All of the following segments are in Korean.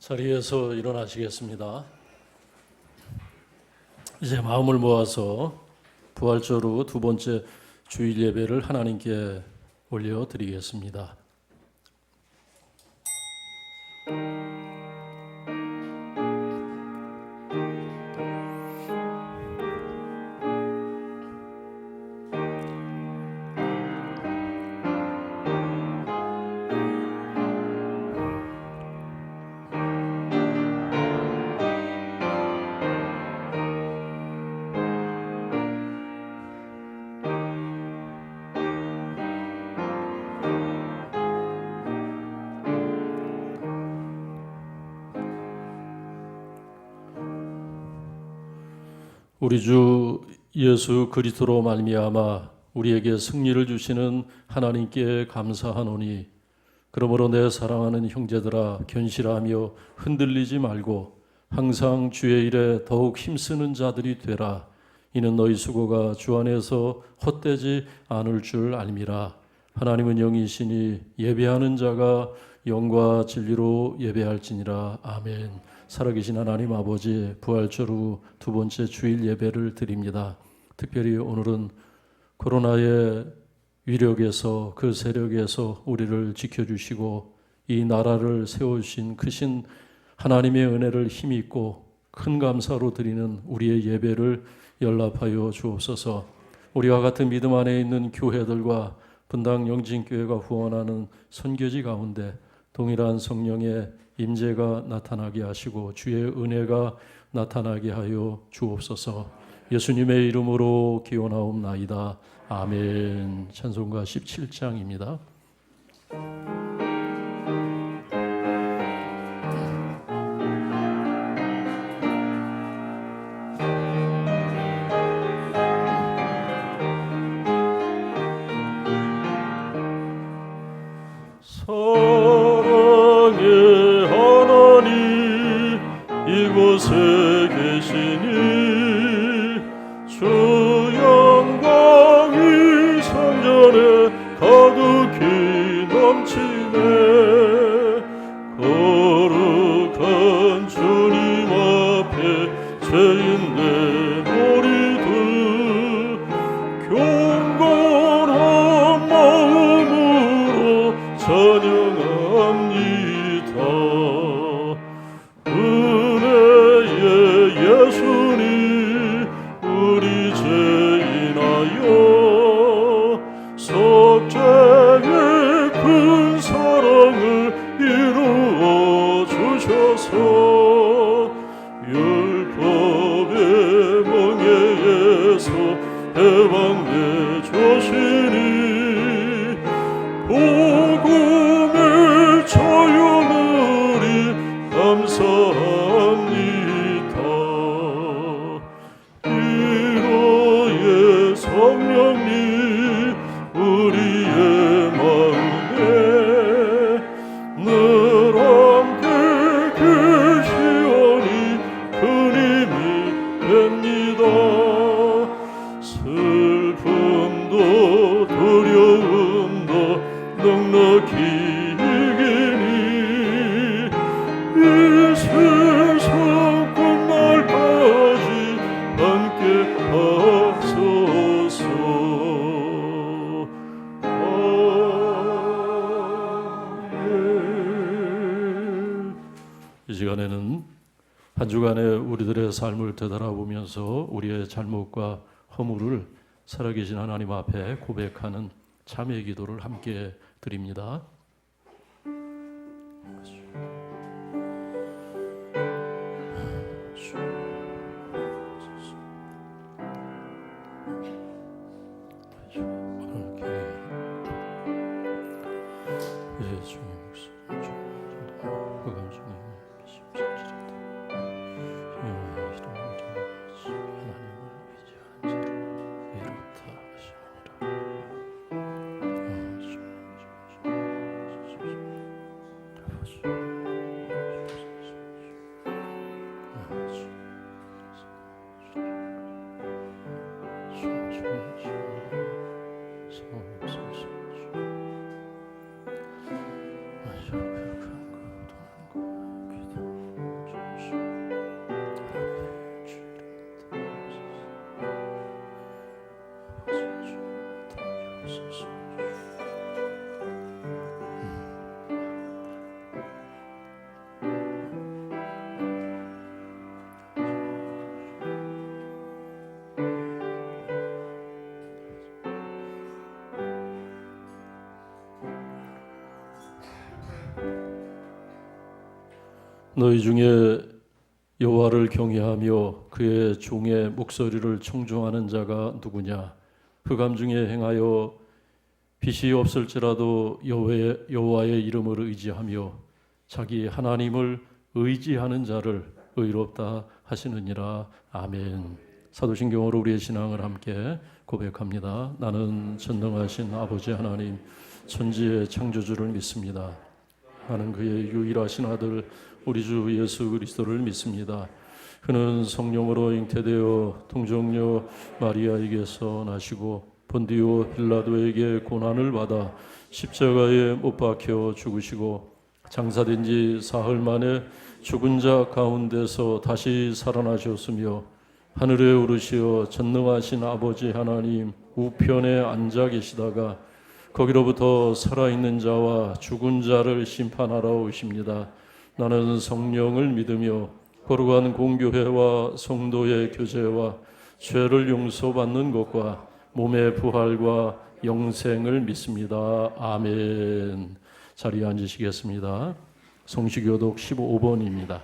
자리에서 일어나시겠습니다. 이제 마음을 모아서 부활절 두 번째 주일 예배를 하나님께 올려드리겠습니다. 우리 주 예수 그리스도로 말미암아 우리에게 승리를 주시는 하나님께 감사하노니, 그러므로 내 사랑하는 형제들아, 견실하며 흔들리지 말고 항상 주의 일에 더욱 힘쓰는 자들이 되라. 이는 너희 수고가 주 안에서 헛되지 않을 줄 알미라. 하나님은 영이시니 예배하는 자가 영과 진리로 예배할지니라. 아멘. 살아계신 하나님 아버지, 부활절 후 두 번째 주일 예배를 드립니다. 특별히 오늘은 코로나의 위력에서, 그 세력에서 우리를 지켜주시고 이 나라를 세우신 크신 하나님의 은혜를 힘입고 큰 감사로 드리는 우리의 예배를 연락하여 주옵소서. 우리와 같은 믿음 안에 있는 교회들과 분당 영진교회가 후원하는 선교지 가운데 동일한 성령의 임재가 나타나게 하시고 주의 은혜가 나타나게 하여 주옵소서. 예수님의 이름으로 기원하옵나이다. 아멘. 찬송가 17장입니다. 사랑의 하나님, 이곳에 계시니 주 영광이 성전에 가득히 넘치네. 거룩한 주님 앞에 죄인 내 우리들 경건한 마음으로 찬양합니다. 은혜의 예수님, 우리 죄인하여 속죄의 큰 사랑을 이루어 주셔서 율법의 멍에에서 해방해 주시니 복음의 자유물이 감사합니다. 위로의 성령님, 우리의 마음에 늘 함께 계시오니 큰 힘이 됩니다. 슬픔도 두려움도 넉넉히 이기니 이 세상 끝날까지 함께 하소서. 아멘. 이 시간에는 한 주간의 우리들의 삶을 되돌아보면서 우리의 잘못과 허물을 살아계신 하나님 앞에 고백하는 참회 기도를 함께 드립니다. 너희 중에 여호와를 경외하며 그의 종의 목소리를 청종하는 자가 누구냐? 흑암 중에 행하여 빛이 없을지라도 여호와의 이름을 의지하며 자기 하나님을 의지하는 자를 의롭다 하시느니라. 아멘. 사도신경으로 우리의 신앙을 함께 고백합니다. 나는 전능하신 아버지 하나님, 천지의 창조주를 믿습니다. 나는 그의 유일하신 아들 우리 주 예수 그리스도를 믿습니다. 그는 성령으로 잉태되어 동정녀 마리아에게서 나시고 본디오 빌라도에게 고난을 받아 십자가에 못 박혀 죽으시고 장사된 지 사흘 만에 죽은 자 가운데서 다시 살아나셨으며 하늘에 오르시어 전능하신 아버지 하나님 우편에 앉아 계시다가 거기로부터 살아있는 자와 죽은 자를 심판하러 오십니다. 나는 성령을 믿으며 거룩한 공교회와 성도의 교제와 죄를 용서받는 것과 몸의 부활과 영생을 믿습니다. 아멘. 자리에 앉으시겠습니다. 성시교독 15번입니다.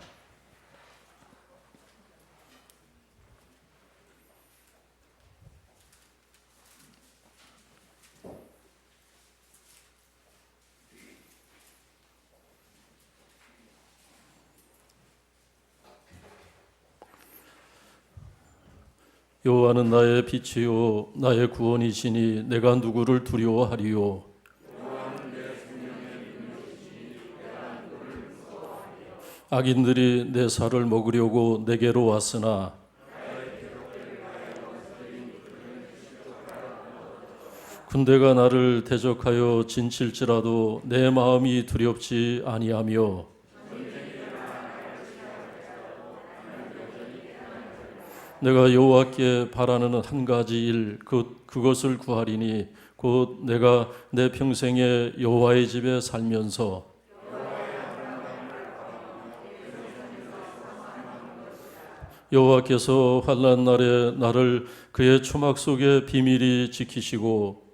여호와는 나의 빛이요 나의 구원이시니 내가 누구를 두려워하리요. 악인들이 내 살을 먹으려고 내게로 왔으나 군대가 나를 대적하여 진칠지라도 내 마음이 두렵지 아니하며 내가 여호와께 바라는 한 가지 일 그것을 구하리니 곧 내가 내 평생에 여호와의 집에 살면서 여호와께서 환난 날에 나를 그의 초막 속에 비밀히 지키시고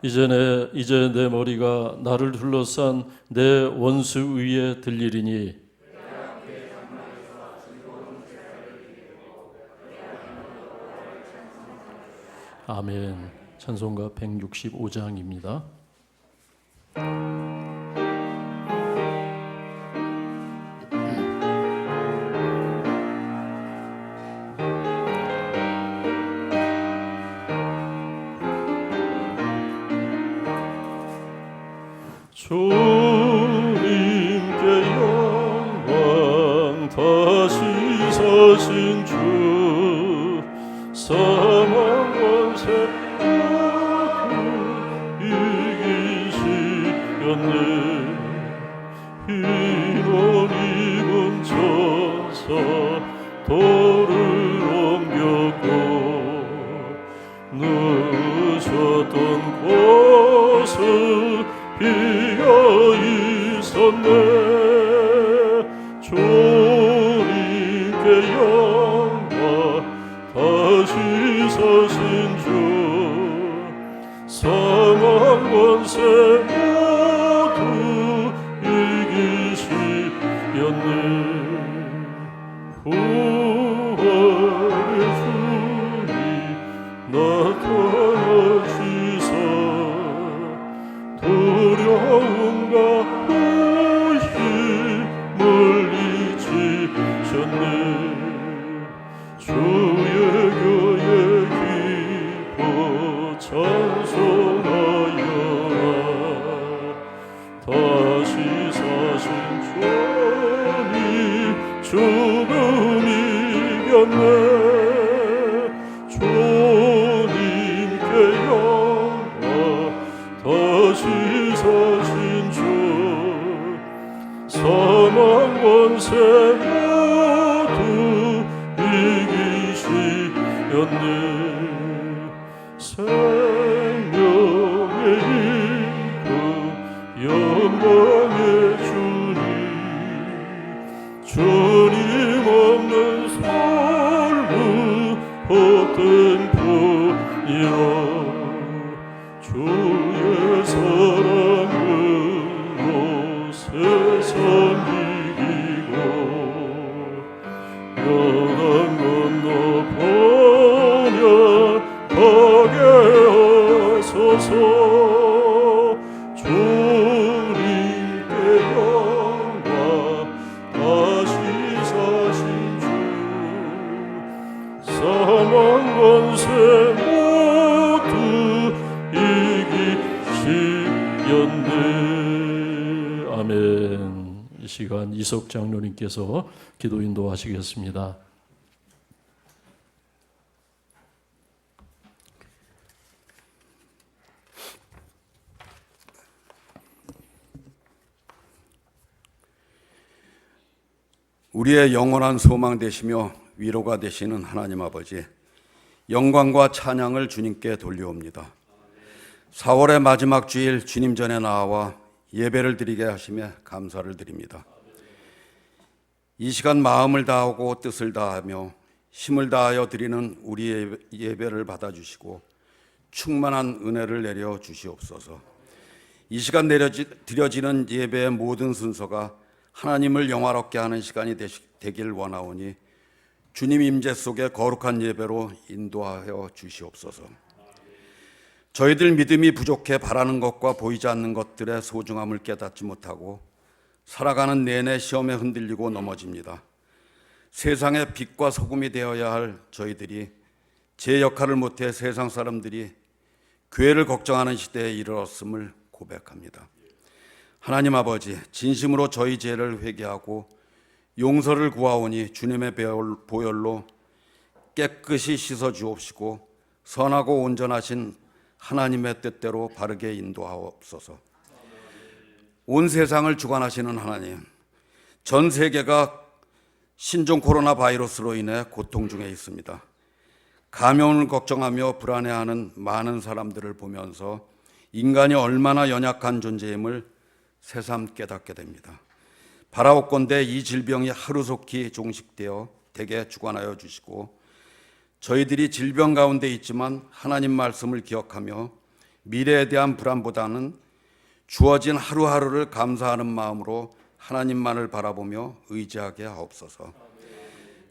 이제 내 머리가 나를 둘러싼 내 원수 위에 들리리니 아멘. 찬송가 165장입니다. 주님께 영광 다시 서신 주 사망 권세 이기시렸네. 흰 옷 입은 천사 돌을 옮겼고 누우셨던 곳을 비어 있었네. 주님께 영광 다시 서신 주 사망 권세 모두 이기시렸네. 부활의 주님 나타나시사 두려움과 의심 물리치셨네. 주의 교회 기뻐 찬송하여라. 다시 사신 주님 죽음 이겼네. 주님께 영광 다시 서신 주 사망 권세 모두 이기시렸네. 생명의 힘그 영광의 주님 주님 없는 삶은 헛된 뿐이라. 주의 사랑 주셨네. 아멘. 이 시간 이석 장로님께서 기도 인도하시겠습니다. 우리의 영원한 소망 되시며 위로가 되시는 하나님 아버지, 영광과 찬양을 주님께 돌려옵니다. 4월의 마지막 주일 주님 전에 나와 예배를 드리게 하시며 감사를 드립니다. 이 시간 마음을 다하고 뜻을 다하며 힘을 다하여 드리는 우리의 예배를 받아주시고 충만한 은혜를 내려 주시옵소서. 이 시간 드려지는 예배의 모든 순서가 하나님을 영화롭게 하는 시간이 되길 원하오니 주님 임재 속에 거룩한 예배로 인도하여 주시옵소서. 저희들 믿음이 부족해 바라는 것과 보이지 않는 것들의 소중함을 깨닫지 못하고 살아가는 내내 시험에 흔들리고 넘어집니다. 세상의 빛과 소금이 되어야 할 저희들이 제 역할을 못해 세상 사람들이 교회를 걱정하는 시대에 이르렀음을 고백합니다. 하나님 아버지, 진심으로 저희 죄를 회개하고 용서를 구하오니 주님의 보혈로 깨끗이 씻어 주옵시고 선하고 온전하신 하나님의 뜻대로 바르게 인도하옵소서. 온 세상을 주관하시는 하나님, 전 세계가 신종 코로나 바이러스로 인해 고통 중에 있습니다. 감염을 걱정하며 불안해하는 많은 사람들을 보면서 인간이 얼마나 연약한 존재임을 새삼 깨닫게 됩니다. 바라옵건대 이 질병이 하루속히 종식되어 대개 주관하여 주시고 저희들이 질병 가운데 있지만 하나님 말씀을 기억하며 미래에 대한 불안보다는 주어진 하루하루를 감사하는 마음으로 하나님만을 바라보며 의지하게 하옵소서.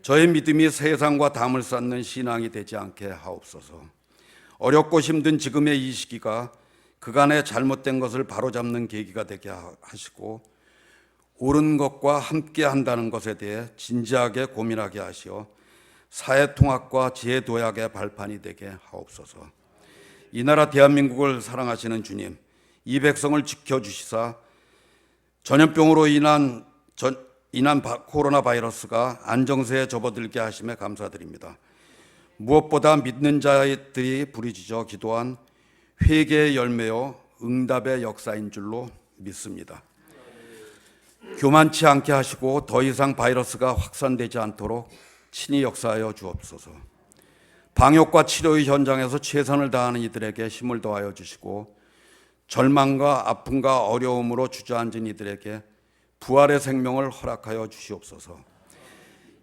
저의 믿음이 세상과 담을 쌓는 신앙이 되지 않게 하옵소서. 어렵고 힘든 지금의 이 시기가 그간의 잘못된 것을 바로잡는 계기가 되게 하시고 옳은 것과 함께 한다는 것에 대해 진지하게 고민하게 하시어 사회 통합과 지혜 도약의 발판이 되게 하옵소서. 이 나라 대한민국을 사랑하시는 주님, 이 백성을 지켜주시사 전염병으로 인한 코로나 바이러스가 안정세에 접어들게 하심에 감사드립니다. 무엇보다 믿는 자들이 부르짖어 기도한 회개의 열매요 응답의 역사인 줄로 믿습니다. 교만치 않게 하시고 더 이상 바이러스가 확산되지 않도록 친히 역사하여 주옵소서. 방역과 치료의 현장에서 최선을 다하는 이들에게 힘을 더하여 주시고 절망과 아픔과 어려움으로 주저앉은 이들에게 부활의 생명을 허락하여 주시옵소서.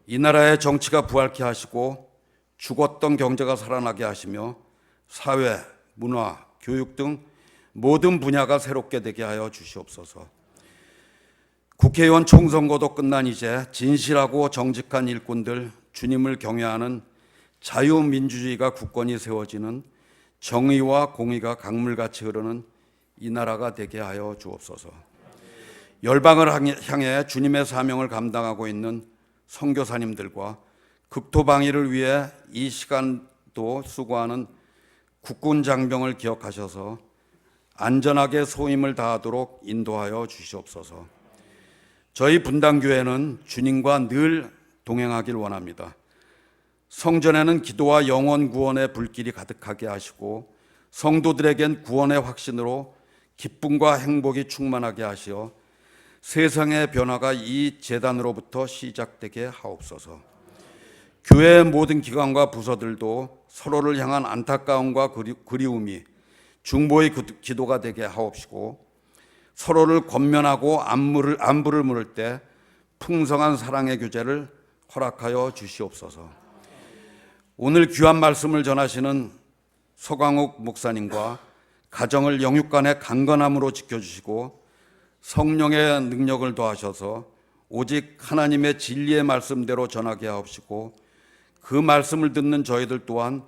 이 나라의 정치가 부활케 하시고 죽었던 경제가 살아나게 하시며 사회, 문화, 교육 등 모든 분야가 새롭게 되게 하여 주시옵소서. 국회의원 총선거도 끝난 이제 진실하고 정직한 일꾼들, 주님을 경외하는 자유민주주의가 굳건히 세워지는 정의와 공의가 강물같이 흐르는 이 나라가 되게 하여 주옵소서. 열방을 향해 주님의 사명을 감당하고 있는 선교사님들과 국토방위를 위해 이 시간도 수고하는 국군 장병을 기억하셔서 안전하게 소임을 다하도록 인도하여 주시옵소서. 저희 분당교회는 주님과 늘 동행하길 원합니다. 성전에는 기도와 영혼 구원의 불길이 가득하게 하시고 성도들에겐 구원의 확신으로 기쁨과 행복이 충만하게 하시어 세상의 변화가 이 재단으로부터 시작되게 하옵소서. 교회의 모든 기관과 부서들도 서로를 향한 안타까움과 그리움이 중보의 기도가 되게 하옵시고 서로를 권면하고 안부를 물을 때 풍성한 사랑의 교제를 허락하여 주시옵소서. 오늘 귀한 말씀을 전하시는 서광욱 목사님과 가정을 영육간의 강건함으로 지켜주시고 성령의 능력을 더하셔서 오직 하나님의 진리의 말씀대로 전하게 하옵시고 그 말씀을 듣는 저희들 또한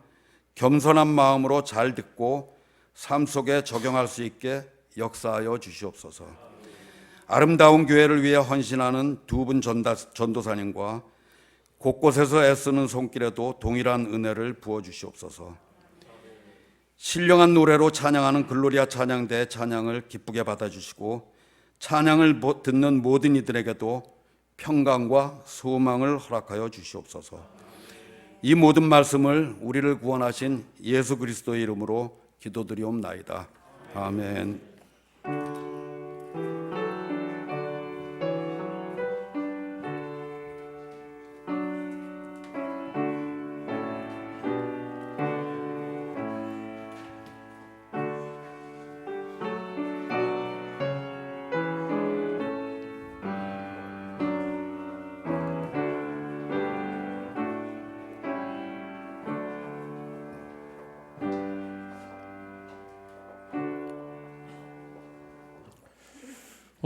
겸손한 마음으로 잘 듣고 삶 속에 적용할 수 있게 역사하여 주시옵소서. 아름다운 교회를 위해 헌신하는 두 분 전도사님과 곳곳에서 애쓰는 손길에도 동일한 은혜를 부어주시옵소서. 신령한 노래로 찬양하는 글로리아 찬양대 찬양을 기쁘게 받아주시고 찬양을 듣는 모든 이들에게도 평강과 소망을 허락하여 주시옵소서. 이 모든 말씀을 우리를 구원하신 예수 그리스도의 이름으로 기도드리옵나이다. 아멘.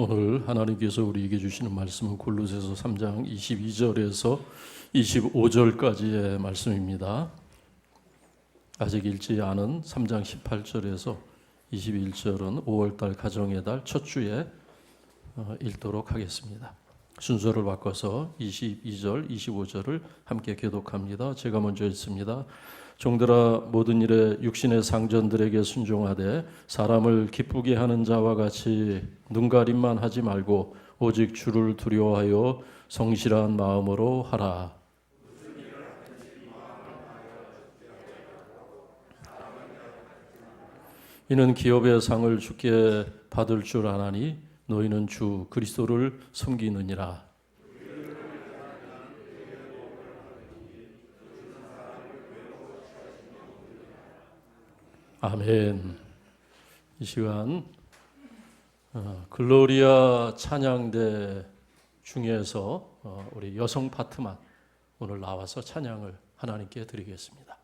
오늘 하나님께서 우리에게 주시는 말씀은 골로새서 3장 22절에서 25절까지의 말씀입니다. 아직 읽지 않은 3장 18절에서 21절은 5월달 가정의 달 첫 주에 읽도록 하겠습니다. 순서를 바꿔서 22절, 25절을 함께 교독합니다. 제가 먼저 읽습니다. 종들아, 모든 일에 육신의 상전들에게 순종하되 사람을 기쁘게 하는 자와 같이 눈가림만 하지 말고 오직 주를 두려워하여 성실한 마음으로 하라. 이는 기업의 상을 주께 받을 줄 아나니 너희는 주 그리스도를 섬기느니라. 아멘. 이 시간 글로리아 찬양대 중에서 우리 여성 파트만 오늘 나와서 찬양을 하나님께 드리겠습니다.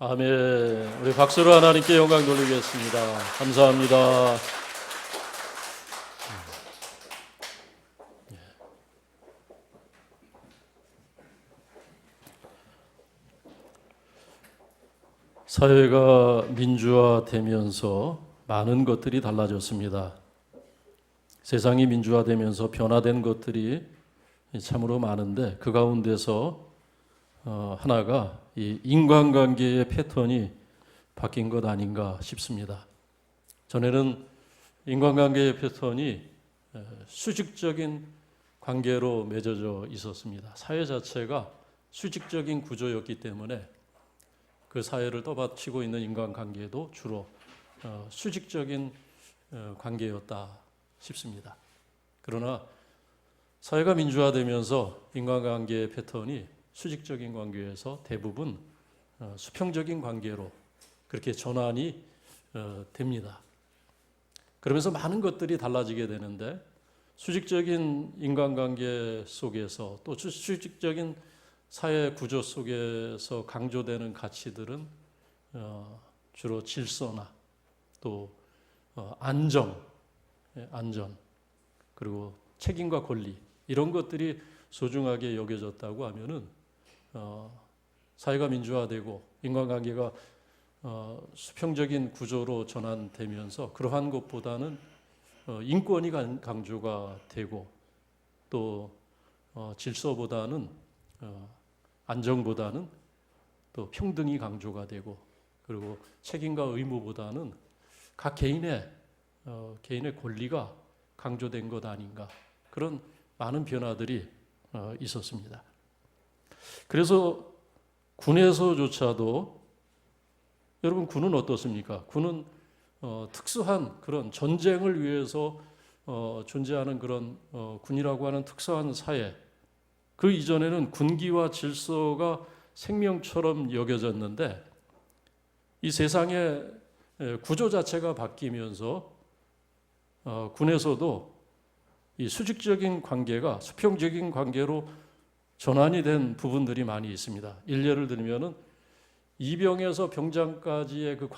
아멘. 우리 박수로 하나님께 영광 돌리겠습니다. 감사합니다. 사회가 민주화되면서 많은 것들이 달라졌습니다. 세상이 민주화되면서 변화된 것들이 참으로 많은데 그 가운데서 하나가 이 인간관계의 패턴이 바뀐 것 아닌가 싶습니다. 전에는 인간관계의 패턴이 수직적인 관계로 맺어져 있었습니다. 사회 자체가 수직적인 구조였기 때문에 그 사회를 떠받치고 있는 인간관계도 주로 수직적인 관계였다 싶습니다. 그러나 사회가 민주화되면서 인간관계의 패턴이 수직적인 관계에서 대부분 수평적인 관계로 그렇게 전환이 됩니다. 그러면서 많은 것들이 달라지게 되는데 수직적인 인간관계 속에서 또 수직적인 사회 구조 속에서 강조되는 가치들은 주로 질서나 또 안전 그리고 책임과 권리 이런 것들이 소중하게 여겨졌다고 하면은 사회가 민주화되고 인간관계가 수평적인 구조로 전환되면서 그러한 것보다는 인권이 강조가 되고 또 질서보다는 안정보다는 또 평등이 강조가 되고 그리고 책임과 의무보다는 각 개인의 권리가 강조된 것 아닌가 그런 많은 변화들이 있었습니다. 그래서 군에서조차도 여러분 군은 어떻습니까? 군은 특수한 그런 전쟁을 위해서 존재하는 그런 군이라고 하는 특수한 사회 그 이전에는 군기와 질서가 생명처럼 여겨졌는데 이 세상의 구조 자체가 바뀌면서 군에서도 이 수직적인 관계가 수평적인 관계로 전환이 된 부분들이 많이 있습니다. 일례를 들면은 이병에서 병장까지의 그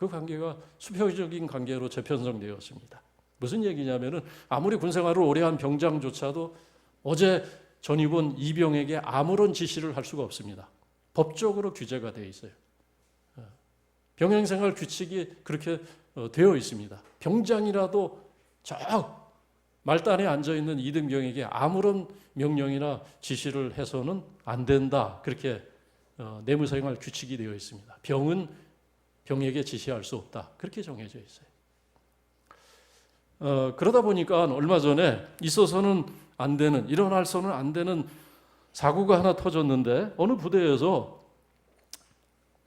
관계가 수평적인 관계로 재편성되었습니다. 무슨 얘기냐면은 아무리 군생활을 오래 한 병장조차도 어제 전입원 이병에게 아무런 지시를 할 수가 없습니다. 법적으로 규제가 되어 있어요. 병행생활 규칙이 그렇게 되어 있습니다. 병장이라도 저 말단에 앉아있는 이등병에게 아무런 명령이나 지시를 해서는 안 된다. 그렇게 내무생활 규칙이 되어 있습니다. 병은 병에게 지시할 수 없다. 그렇게 정해져 있어요. 그러다 보니까 얼마 전에 있어서는 안 되는, 일어나서는 안 되는 사고가 하나 터졌는데 어느 부대에서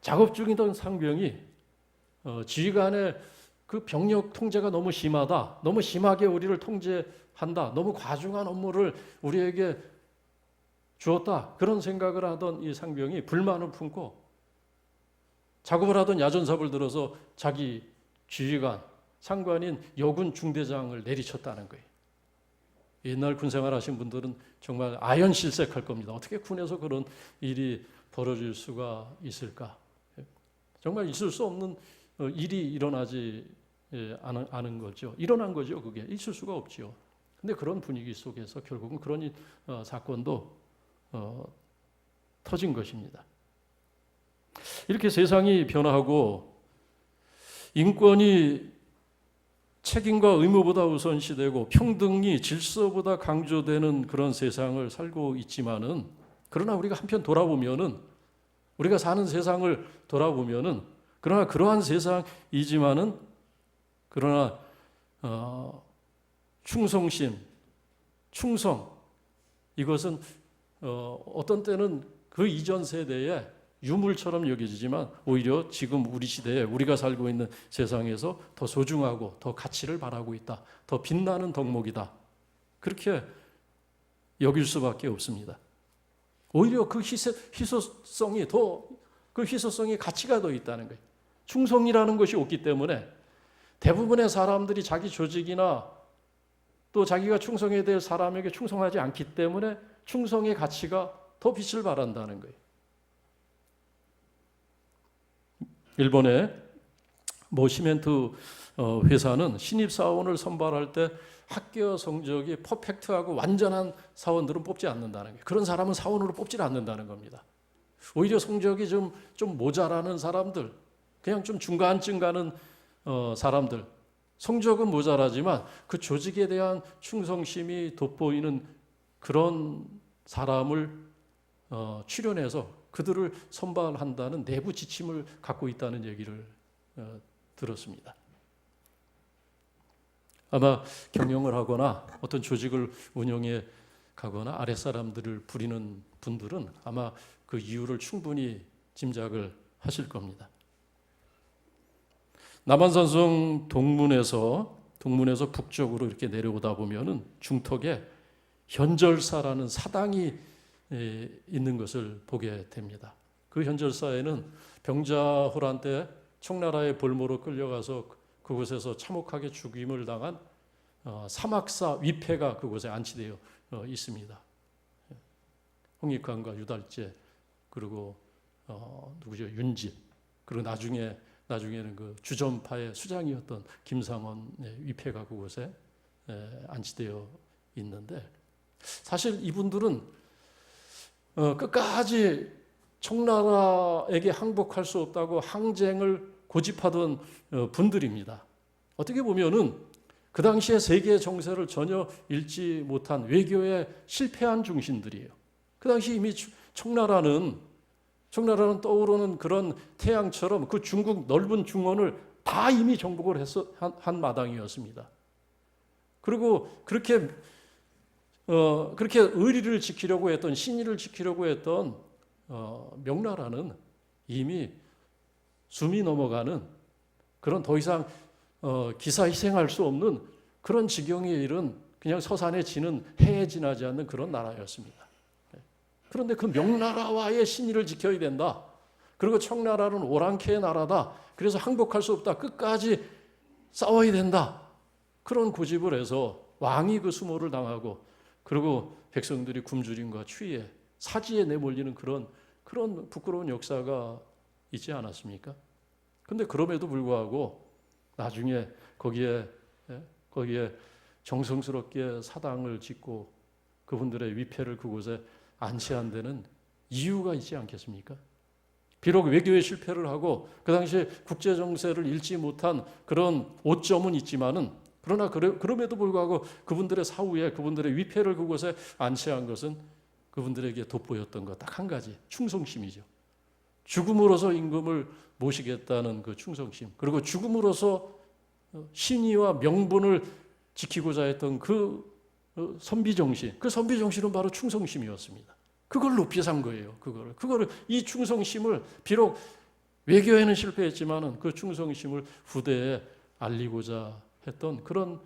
작업 중이던 상병이 지휘관의 그 병력 통제가 너무 심하다. 너무 심하게 우리를 통제한다. 너무 과중한 업무를 우리에게 주었다. 그런 생각을 하던 이 상병이 불만을 품고 작업을 하던 야전삽을 들어서 자기 지휘관, 상관인 여군 중대장을 내리쳤다는 거예요. 옛날 군생활 하신 분들은 정말 아연실색할 겁니다. 어떻게 군에서 그런 일이 벌어질 수가 있을까? 정말 있을 수 없는 일이 일어나지 않은 거죠. 일어난 거죠. 그게 있을 수가 없죠. 근데 그런 분위기 속에서 결국은 그런 사건도 터진 것입니다. 이렇게 세상이 변화하고 인권이 책임과 의무보다 우선시되고 평등이 질서보다 강조되는 그런 세상을 살고 있지만은 그러나 우리가 한편 돌아보면은 우리가 사는 세상을 돌아보면은 그러나 그러한 세상이지만은 그러나 충성심, 충성 이것은 어떤 때는 그 이전 세대에 유물처럼 여겨지지만 오히려 지금 우리 시대에 우리가 살고 있는 세상에서 더 소중하고 더 가치를 바라고 있다. 더 빛나는 덕목이다. 그렇게 여길 수밖에 없습니다. 오히려 그 희소성이 가치가 더 있다는 거예요. 충성이라는 것이 없기 때문에 대부분의 사람들이 자기 조직이나 또 자기가 충성해야 될 사람에게 충성하지 않기 때문에 충성의 가치가 더 빛을 발한다는 거예요. 일본의 시멘트 회사는 신입사원을 선발할 때 학교 성적이 퍼펙트하고 완전한 사원들은 뽑지 않는다는 거예요. 그런 사람은 사원으로 뽑지 않는다는 겁니다. 오히려 성적이 좀 모자라는 사람들, 그냥 좀 중간쯤 가는 사람들, 성적은 모자라지만 그 조직에 대한 충성심이 돋보이는 그런 사람을 출연해서 그들을 선발한다는 내부 지침을 갖고 있다는 얘기를 들었습니다. 아마 경영을 하거나 어떤 조직을 운영해 가거나 아랫사람들을 부리는 분들은 아마 그 이유를 충분히 짐작을 하실 겁니다. 남한산성 동문에서 북쪽으로 이렇게 내려오다 보면은 중턱에 현절사라는 사당이 있는 것을 보게 됩니다. 그 현절사에는 병자호란 때 청나라의 볼모로 끌려가서 그곳에서 참혹하게 죽임을 당한 사막사 위패가 그곳에 안치되어 있습니다. 홍익환과 유달제 그리고 누구죠? 윤집 그리고 나중에는 그 주전파의 수장이었던 김상원 위패가 그곳에 안치되어 있는데 사실 이분들은 끝까지 청나라에게 항복할 수 없다고 항쟁을 고집하던 분들입니다. 어떻게 보면은 그 당시에 세계 정세를 전혀 읽지 못한 외교에 실패한 중신들이에요. 그 당시 이미 청나라는 떠오르는 그런 태양처럼 그 중국 넓은 중원을 다 이미 정복을 한 마당이었습니다. 그리고 그렇게 의리를 지키려고 했던 신의를 지키려고 했던 명나라는 이미 숨이 넘어가는 그런 더 이상 기사 희생할 수 없는 그런 지경에 이른 그냥 서산에 지는 해에 지나지 않는 그런 나라였습니다. 그런데 그 명나라와의 신의를 지켜야 된다. 그리고 청나라는 오랑캐의 나라다. 그래서 항복할 수 없다. 끝까지 싸워야 된다. 그런 고집을 해서 왕이 그 수모를 당하고 그리고 백성들이 굶주림과 추위에 사지에 내몰리는 그런 부끄러운 역사가 있지 않았습니까? 근데 그럼에도 불구하고 나중에 거기에 정성스럽게 사당을 짓고 그분들의 위패를 그곳에 안치한 데는 이유가 있지 않겠습니까? 비록 외교에 실패를 하고 그 당시에 국제 정세를 읽지 못한 그런 오점은 있지만은 그러나 그럼에도 불구하고 그분들의 사후에 그분들의 위패를 그곳에 안치한 것은 그분들에게 돋보였던 것 딱 한 가지 충성심이죠. 죽음으로써 임금을 모시겠다는 그 충성심 그리고 죽음으로써 신의와 명분을 지키고자 했던 그 선비정신 그 선비정신은 바로 충성심이었습니다. 그걸 높이 산 거예요. 그거를 이 충성심을 비록 외교에는 실패했지만은 그 충성심을 후대에 알리고자 했던 그런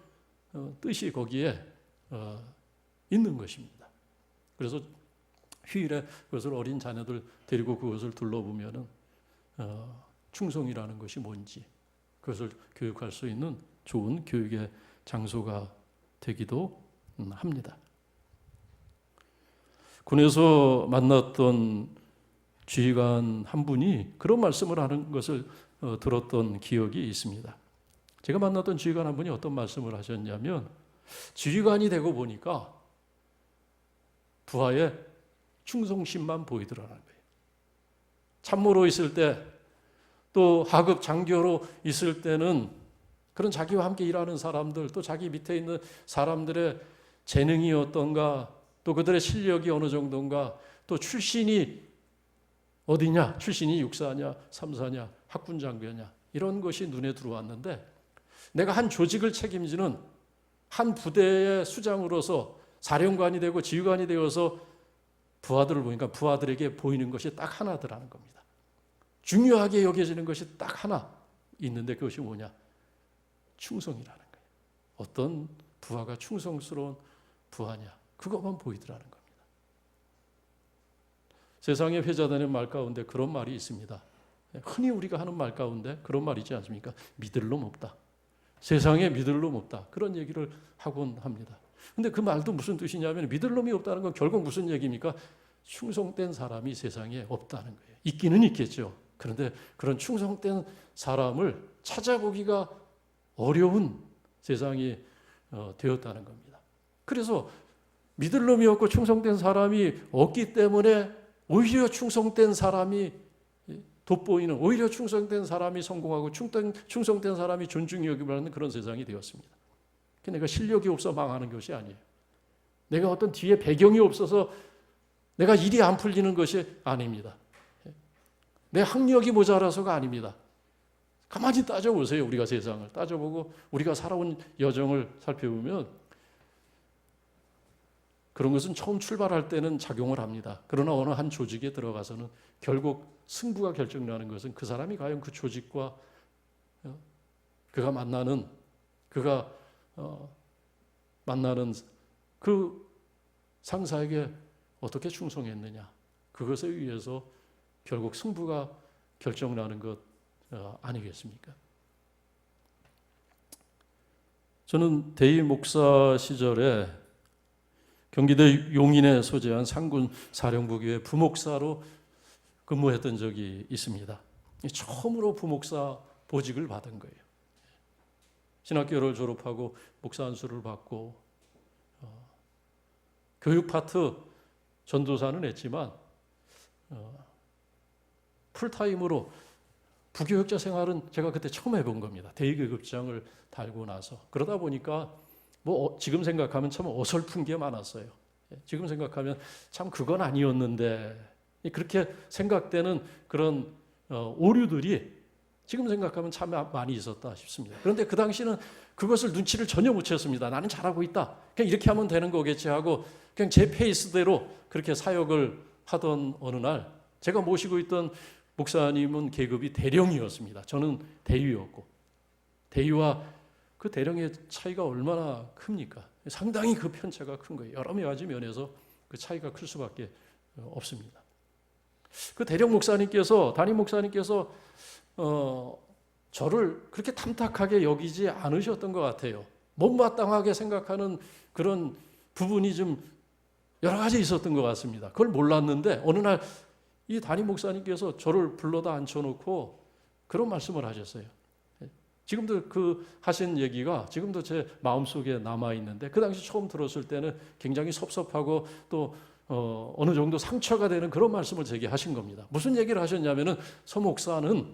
뜻이 거기에 있는 것입니다. 그래서 휴일에 그것을 어린 자녀들 데리고 그것을 둘러보면은 충성이라는 것이 뭔지 그것을 교육할 수 있는 좋은 교육의 장소가 되기도 합니다. 군에서 만났던 지휘관 한 분이 그런 말씀을 하는 것을 들었던 기억이 있습니다. 제가 만났던 지휘관 한 분이 어떤 말씀을 하셨냐면 지휘관이 되고 보니까 부하의 충성심만 보이더라는 거예요. 참모로 있을 때 또 하급 장교로 있을 때는 그런 자기와 함께 일하는 사람들 또 자기 밑에 있는 사람들의 재능이 어떤가 또 그들의 실력이 어느 정도인가 또 출신이 어디냐 출신이 육사냐 삼사냐 학군 장교냐 이런 것이 눈에 들어왔는데 내가 한 조직을 책임지는 한 부대의 수장으로서 사령관이 되고 지휘관이 되어서 부하들을 보니까 부하들에게 보이는 것이 딱 하나더라는 겁니다. 중요하게 여겨지는 것이 딱 하나 있는데 그것이 뭐냐? 충성이라는 거예요. 어떤 부하가 충성스러운 부하냐? 그것만 보이더라는 겁니다. 세상에 회자되는 말 가운데 그런 말이 있습니다. 흔히 우리가 하는 말 가운데 그런 말이 있지 않습니까? 믿을 놈 없다. 세상에 믿을 놈 없다. 그런 얘기를 하곤 합니다. 근데 그 말도 무슨 뜻이냐면 믿을 놈이 없다는 건 결국 무슨 얘기입니까? 충성된 사람이 세상에 없다는 거예요. 있기는 있겠죠. 그런데 그런 충성된 사람을 찾아보기가 어려운 세상이 되었다는 겁니다. 그래서 믿을 놈이 없고 충성된 사람이 없기 때문에 오히려 충성된 사람이 돋보이는 오히려 충성된 사람이 성공하고 충성된 사람이 존중이 여김을 받는 그런 세상이 되었습니다. 내가 실력이 없어 망하는 것이 아니에요. 내가 어떤 뒤에 배경이 없어서 내가 일이 안 풀리는 것이 아닙니다. 내 학력이 모자라서가 아닙니다. 가만히 따져보세요. 우리가 세상을 따져보고 우리가 살아온 여정을 살펴보면 그런 것은 처음 출발할 때는 작용을 합니다. 그러나 어느 한 조직에 들어가서는 결국 승부가 결정나는 것은 그 사람이 과연 그 조직과 그가 만나는 그 상사에게 어떻게 충성했느냐, 그것에 의해서 결국 승부가 결정나는 것 아니겠습니까? 저는 대위 목사 시절에 경기도 용인에 소재한 상군 사령부교회 부목사로 근무했던 적이 있습니다. 처음으로 부목사 보직을 받은 거예요. 신학교를 졸업하고 목사 안수를 받고 교육 파트 전도사는 했지만 풀타임으로 부교육자 생활은 제가 그때 처음 해본 겁니다. 대위계급장을 달고 나서. 그러다 보니까 지금 생각하면 참 어설픈 게 많았어요. 지금 생각하면 참 그건 아니었는데, 그렇게 생각되는 그런 오류들이 지금 생각하면 참 많이 있었다 싶습니다. 그런데 그 당시는 그것을 눈치를 전혀 못 챘습니다. 나는 잘하고 있다, 그냥 이렇게 하면 되는 거겠지 하고 그냥 제 페이스대로 그렇게 사역을 하던 어느 날, 제가 모시고 있던 목사님은 계급이 대령이었습니다. 저는 대위였고, 대위와 그 대령의 차이가 얼마나 큽니까? 상당히 그 편차가 큰 거예요. 여러 가지 면에서 그 차이가 클 수밖에 없습니다. 그 대령 목사님께서, 담임 목사님께서 저를 그렇게 탐탁하게 여기지 않으셨던 것 같아요. 못마땅하게 생각하는 그런 부분이 좀 여러 가지 있었던 것 같습니다. 그걸 몰랐는데 어느 날 이 담임 목사님께서 저를 불러다 앉혀놓고 그런 말씀을 하셨어요. 지금도 그 하신 얘기가 지금도 제 마음속에 남아있는데, 그 당시 처음 들었을 때는 굉장히 섭섭하고 또 어느 정도 상처가 되는 그런 말씀을 제게 하신 겁니다. 무슨 얘기를 하셨냐면은 서 목사는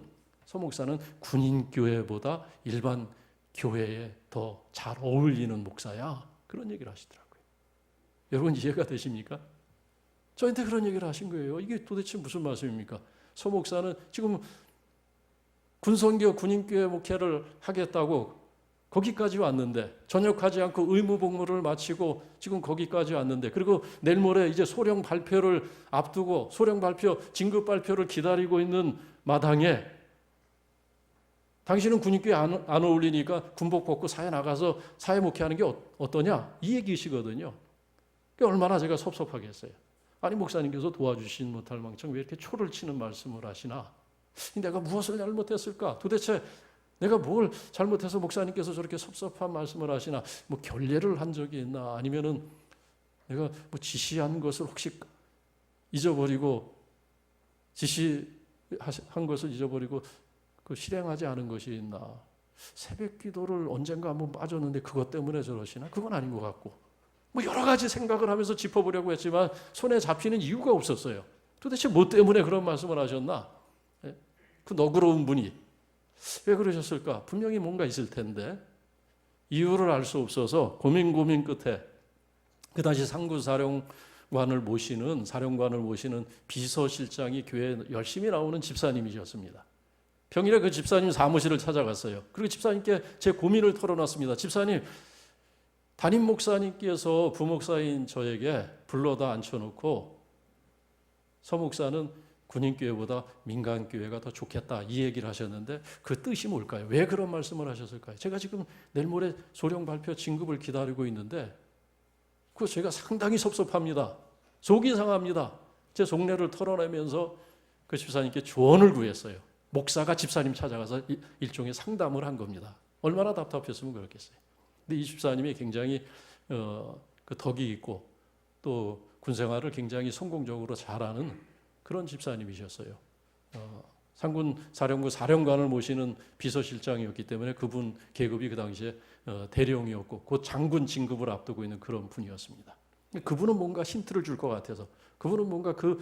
군인교회보다 일반 교회에 더 잘 어울리는 목사야, 그런 얘기를 하시더라고요. 여러분 이해가 되십니까? 저한테 그런 얘기를 하신 거예요. 이게 도대체 무슨 말씀입니까? 서 목사는 지금 군선교 군인교회 목회를 하겠다고 거기까지 왔는데, 전역하지 않고 의무복무를 마치고 지금 거기까지 왔는데, 그리고 내일 모레 이제 소령 발표를 앞두고 소령 발표, 진급 발표를 기다리고 있는 마당에 당신은 군인교회 안 어울리니까 군복 벗고 사회 나가서 사회 목회하는 게 어떠냐, 이 얘기시거든요. 얼마나 제가 섭섭하겠어요. 아니 목사님께서 도와주신 못할 망정 왜 이렇게 초를 치는 말씀을 하시나? 내가 무엇을 잘못했을까? 도대체 내가 뭘 잘못해서 목사님께서 저렇게 섭섭한 말씀을 하시나? 뭐 결례를 한 적이 있나? 아니면은 내가 뭐 지시한 것을 혹시 잊어버리고, 지시한 것을 잊어버리고 그 실행하지 않은 것이 있나? 새벽 기도를 언젠가 한번 빠졌는데 그것 때문에 저러시나? 그건 아닌 것 같고, 뭐 여러 가지 생각을 하면서 짚어보려고 했지만 손에 잡히는 이유가 없었어요. 도대체 뭐 때문에 그런 말씀을 하셨나? 그 너그러운 분이 왜 그러셨을까? 분명히 뭔가 있을 텐데 이유를 알 수 없어서 고민 끝에 그 당시 상구사령관을 모시는 비서실장이 교회에 열심히 나오는 집사님이셨습니다. 평일에 그 집사님 사무실을 찾아갔어요. 그리고 집사님께 제 고민을 털어놨습니다. 집사님, 담임 목사님께서 부목사인 저에게 불러다 앉혀놓고 서 목사는 군인교회보다 민간교회가 더 좋겠다, 이 얘기를 하셨는데 그 뜻이 뭘까요? 왜 그런 말씀을 하셨을까요? 제가 지금 내일 모레 소령 발표 진급을 기다리고 있는데 그거 제가 상당히 섭섭합니다. 속이 상합니다. 제 속내를 털어내면서 그 집사님께 조언을 구했어요. 목사가 집사님 찾아가서 일종의 상담을 한 겁니다. 얼마나 답답했으면 그렇겠어요. 근데 이 집사님이 굉장히 그 덕이 있고 또 군생활을 굉장히 성공적으로 잘하는 그런 집사님이셨어요. 상군 사령부 사령관을 모시는 비서실장이었기 때문에 그분 계급이 그 당시에 대령이었고 곧 장군 진급을 앞두고 있는 그런 분이었습니다. 그분은 뭔가 힌트를 줄 것 같아서, 그분은 뭔가 그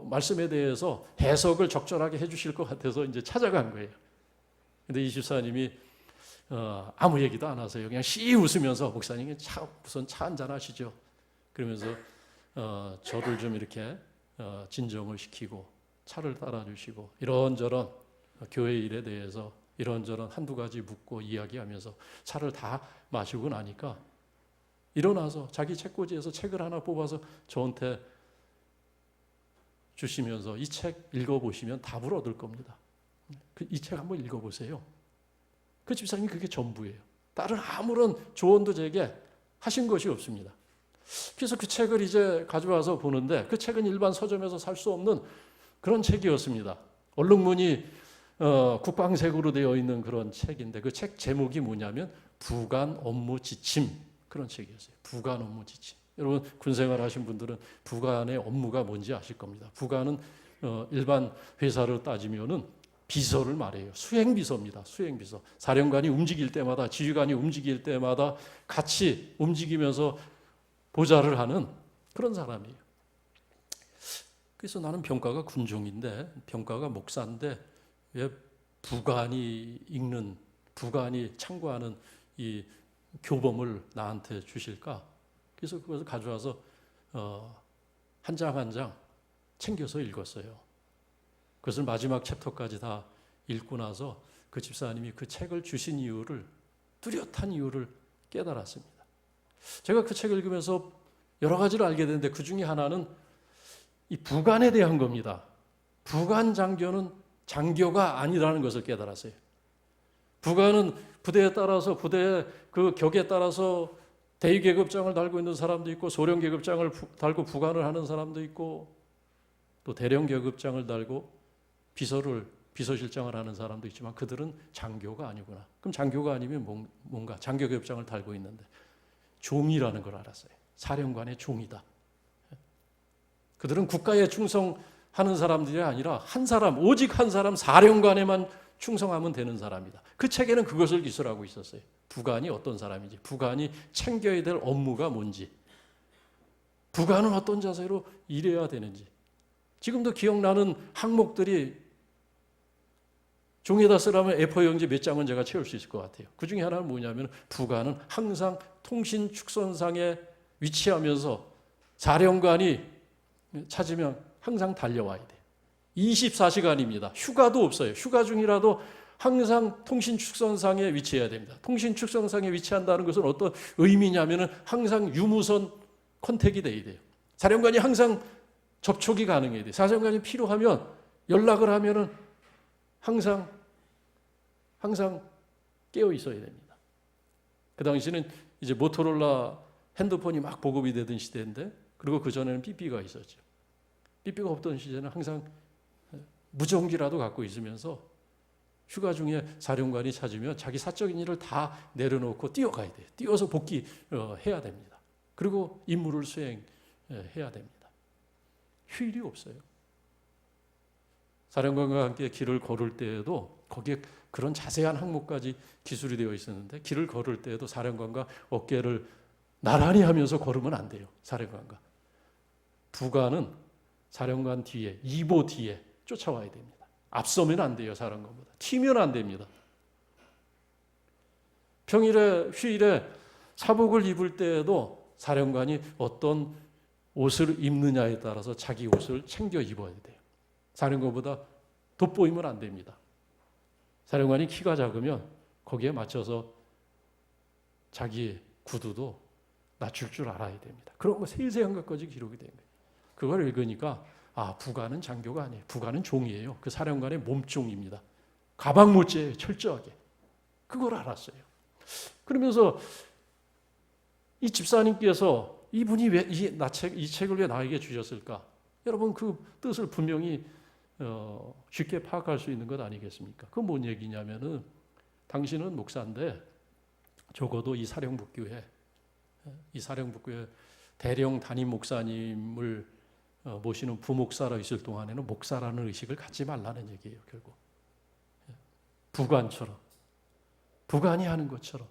말씀에 대해서 해석을 적절하게 해주실 것 같아서 이제 찾아간 거예요. 근데 이 집사님이 아무 얘기도 안 하세요. 그냥 씨 웃으면서 목사님 우선 차 한잔 하시죠. 그러면서 저를 좀 이렇게 진정을 시키고 차를 따라주시고 이런저런 교회 일에 대해서 이런저런 한두 가지 묻고 이야기하면서 차를 다 마시고 나니까 일어나서 자기 책꽂이에서 책을 하나 뽑아서 저한테 주시면서 이 책 읽어보시면 답을 얻을 겁니다. 이 책 한번 읽어보세요. 그 집사님이 그게 전부예요. 다른 아무런 조언도 제게 하신 것이 없습니다. 그래서 그 책을 이제 가져와서 보는데 그 책은 일반 서점에서 살 수 없는 그런 책이었습니다. 얼룩무늬 국방색으로 되어 있는 그런 책인데 그 책 제목이 뭐냐면 부관 업무 지침, 그런 책이었어요. 부관 업무 지침. 여러분 군생활 하신 분들은 부관의 업무가 뭔지 아실 겁니다. 부관은 일반 회사로 따지면은 비서를 말해요. 수행비서입니다. 수행비서. 사령관이 움직일 때마다, 지휘관이 움직일 때마다 같이 움직이면서 보좌를 하는 그런 사람이에요. 그래서 나는 병가가 군종인데, 병가가 목사인데 왜 부관이 읽는, 부관이 참고하는 이 교범을 나한테 주실까? 그래서 그것을 가져와서 한 장 한 장 챙겨서 읽었어요. 그것을 마지막 챕터까지 다 읽고 나서 그 집사님이 그 책을 주신 이유를, 뚜렷한 이유를 깨달았습니다. 제가 그 책을 읽으면서 여러 가지를 알게 됐는데 그 중에 하나는 이 부관에 대한 겁니다. 부관 장교는 장교가 아니라는 것을 깨달았어요. 부관은 부대에 따라서, 부대의 그 격에 따라서 대위 계급장을 달고 있는 사람도 있고 소령 계급장을 달고 부관을 하는 사람도 있고 또 대령 계급장을 달고 비서실장을 하는 사람도 있지만 그들은 장교가 아니구나. 그럼 장교가 아니면 뭔가 장교 계급장을 달고 있는데 종이라는 걸 알았어요. 사령관의 종이다. 그들은 국가에 충성하는 사람들이 아니라 한 사람, 오직 한 사람, 사령관에만 충성하면 되는 사람이다. 그 책에는 그것을 기술하고 있었어요. 부관이 어떤 사람인지, 부관이 챙겨야 될 업무가 뭔지, 부관은 어떤 자세로 일해야 되는지. 지금도 기억나는 항목들이 종이에다 쓰라면 A4 용지 몇 장은 제가 채울 수 있을 것 같아요. 그 중에 하나는 뭐냐면 부관은 항상 통신 축선상에 위치하면서 사령관이 찾으면 항상 달려와야 돼요. 24시간입니다. 휴가도 없어요. 휴가 중이라도 항상 통신 축선상에 위치해야 됩니다. 통신 축선상에 위치한다는 것은 어떤 의미냐면은 항상 유무선 컨택이 돼야 돼요. 사령관이 항상 접촉이 가능해야 돼요. 사령관이 필요하면 연락을 하면은 항상 깨어 있어야 됩니다. 그 당시는 이제 모토로라 핸드폰이 막 보급이 되던 시대인데, 그리고 그 전에는 삐삐가 있었죠. 삐삐가 없던 시대는 항상 무전기라도 갖고 있으면서 휴가 중에 사령관이 찾으면 자기 사적인 일을 다 내려놓고 뛰어가야 돼요. 뛰어서 복귀해야 됩니다. 그리고 임무를 수행해야 됩니다. 휴일이 없어요. 사령관과 함께 길을 걸을 때에도 거기에 그런 자세한 항목까지 기술이 되어 있었는데, 길을 걸을 때에도 사령관과 어깨를 나란히 하면서 걸으면 안 돼요. 사령관과. 부관은 사령관 뒤에, 2보 뒤에 쫓아와야 됩니다. 앞서면 안 돼요. 사령관보다. 튀면 안 됩니다. 평일에, 휴일에 사복을 입을 때에도 사령관이 어떤 옷을 입느냐에 따라서 자기 옷을 챙겨 입어야 돼요. 사령관보다 돋보이면 안 됩니다. 사령관이 키가 작으면 거기에 맞춰서 자기 구두도 낮출 줄 알아야 됩니다. 그런 거 세세한 것까지 기록이 된 거예요. 그걸 읽으니까 부관은 장교가 아니에요. 부관은 종이에요. 그 사령관의 몸종입니다. 가방 못지예요. 철저하게. 그걸 알았어요. 그러면서 이 집사님께서 이분이 왜 이 책을 왜 나에게 주셨을까? 여러분 그 뜻을 분명히 쉽게 파악할 수 있는 것 아니겠습니까? 그건 뭔 얘기냐면은 당신은 목사인데 적어도 이 사령북교회 대령 담임 목사님을 모시는 부목사로 있을 동안에는 목사라는 의식을 갖지 말라는 얘기예요. 결국 부관처럼, 부관이 하는 것처럼,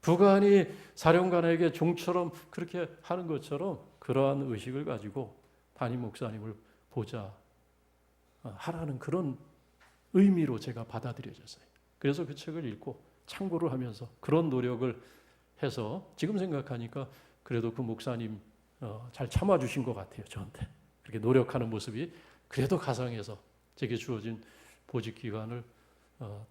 부관이 사령관에게 종처럼 그렇게 하는 것처럼 그러한 의식을 가지고 담임 목사님을 보자 하라는 그런 의미로 제가 받아들여졌어요. 그래서 그 책을 읽고 참고를 하면서 그런 노력을 해서 지금 생각하니까 그래도 그 목사님 잘 참아주신 것 같아요. 저한테 그렇게 노력하는 모습이 그래도 가상에서 제게 주어진 보직 기간을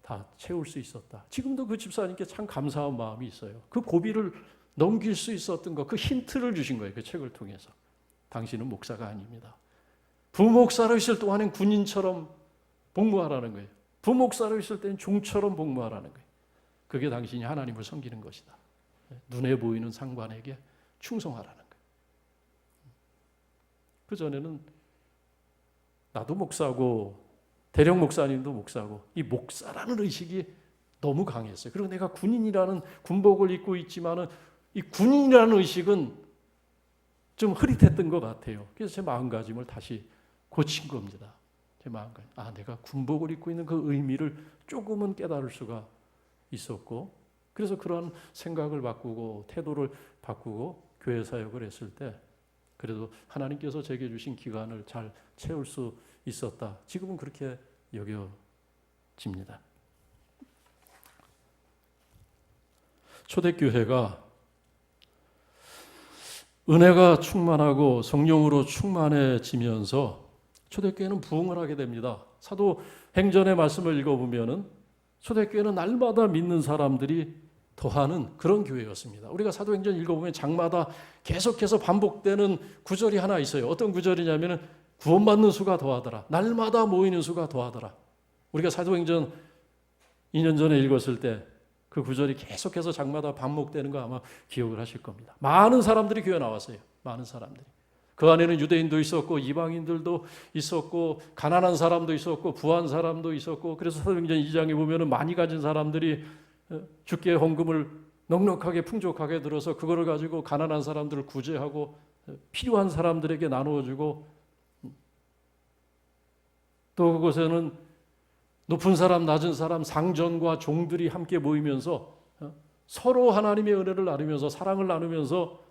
다 채울 수 있었다. 지금도 그 집사님께 참 감사한 마음이 있어요. 그 고비를 넘길 수 있었던 것, 그 힌트를 주신 거예요. 그 책을 통해서. 당신은 목사가 아닙니다. 부목사로 있을 동안엔 군인처럼 복무하라는 거예요. 부목사로 있을 때는 종처럼 복무하라는 거예요. 그게 당신이 하나님을 섬기는 것이다. 눈에 보이는 상관에게 충성하라는 거예요. 그전에는 나도 목사고 대령 목사님도 목사고 이 목사라는 의식이 너무 강했어요. 그리고 내가 군인이라는 군복을 입고 있지만은 이 군인이라는 의식은 좀 흐릿했던 것 같아요. 그래서 제 마음가짐을 다시 고친 겁니다. 제 마음가짐. 내가 군복을 입고 있는 그 의미를 조금은 깨달을 수가 있었고, 그래서 그런 생각을 바꾸고 태도를 바꾸고 교회 사역을 했을 때 그래도 하나님께서 제게 주신 기간을 잘 채울 수 있었다. 지금은 그렇게 여겨집니다. 초대교회가 은혜가 충만하고 성령으로 충만해지면서 초대교회는 부흥을 하게 됩니다. 사도행전의 말씀을 읽어보면은 초대교회는 날마다 믿는 사람들이 더하는 그런 교회였습니다. 우리가 사도행전 읽어보면 장마다 계속해서 반복되는 구절이 하나 있어요. 어떤 구절이냐면은 구원받는 수가 더하더라. 날마다 모이는 수가 더하더라. 우리가 사도행전 2년 전에 읽었을 때 그 구절이 계속해서 장마다 반복되는 거 아마 기억을 하실 겁니다. 많은 사람들이 교회 나왔어요. 많은 사람들이. 그 안에는 유대인도 있었고 이방인들도 있었고 가난한 사람도 있었고 부한 사람도 있었고, 그래서 사도행전 2장에 보면은 많이 가진 사람들이 주께 헌금을 넉넉하게 풍족하게 들어서 그거를 가지고 가난한 사람들을 구제하고 필요한 사람들에게 나누어주고, 또 그곳에는 높은 사람 낮은 사람 상전과 종들이 함께 모이면서 서로 하나님의 은혜를 나누면서 사랑을 나누면서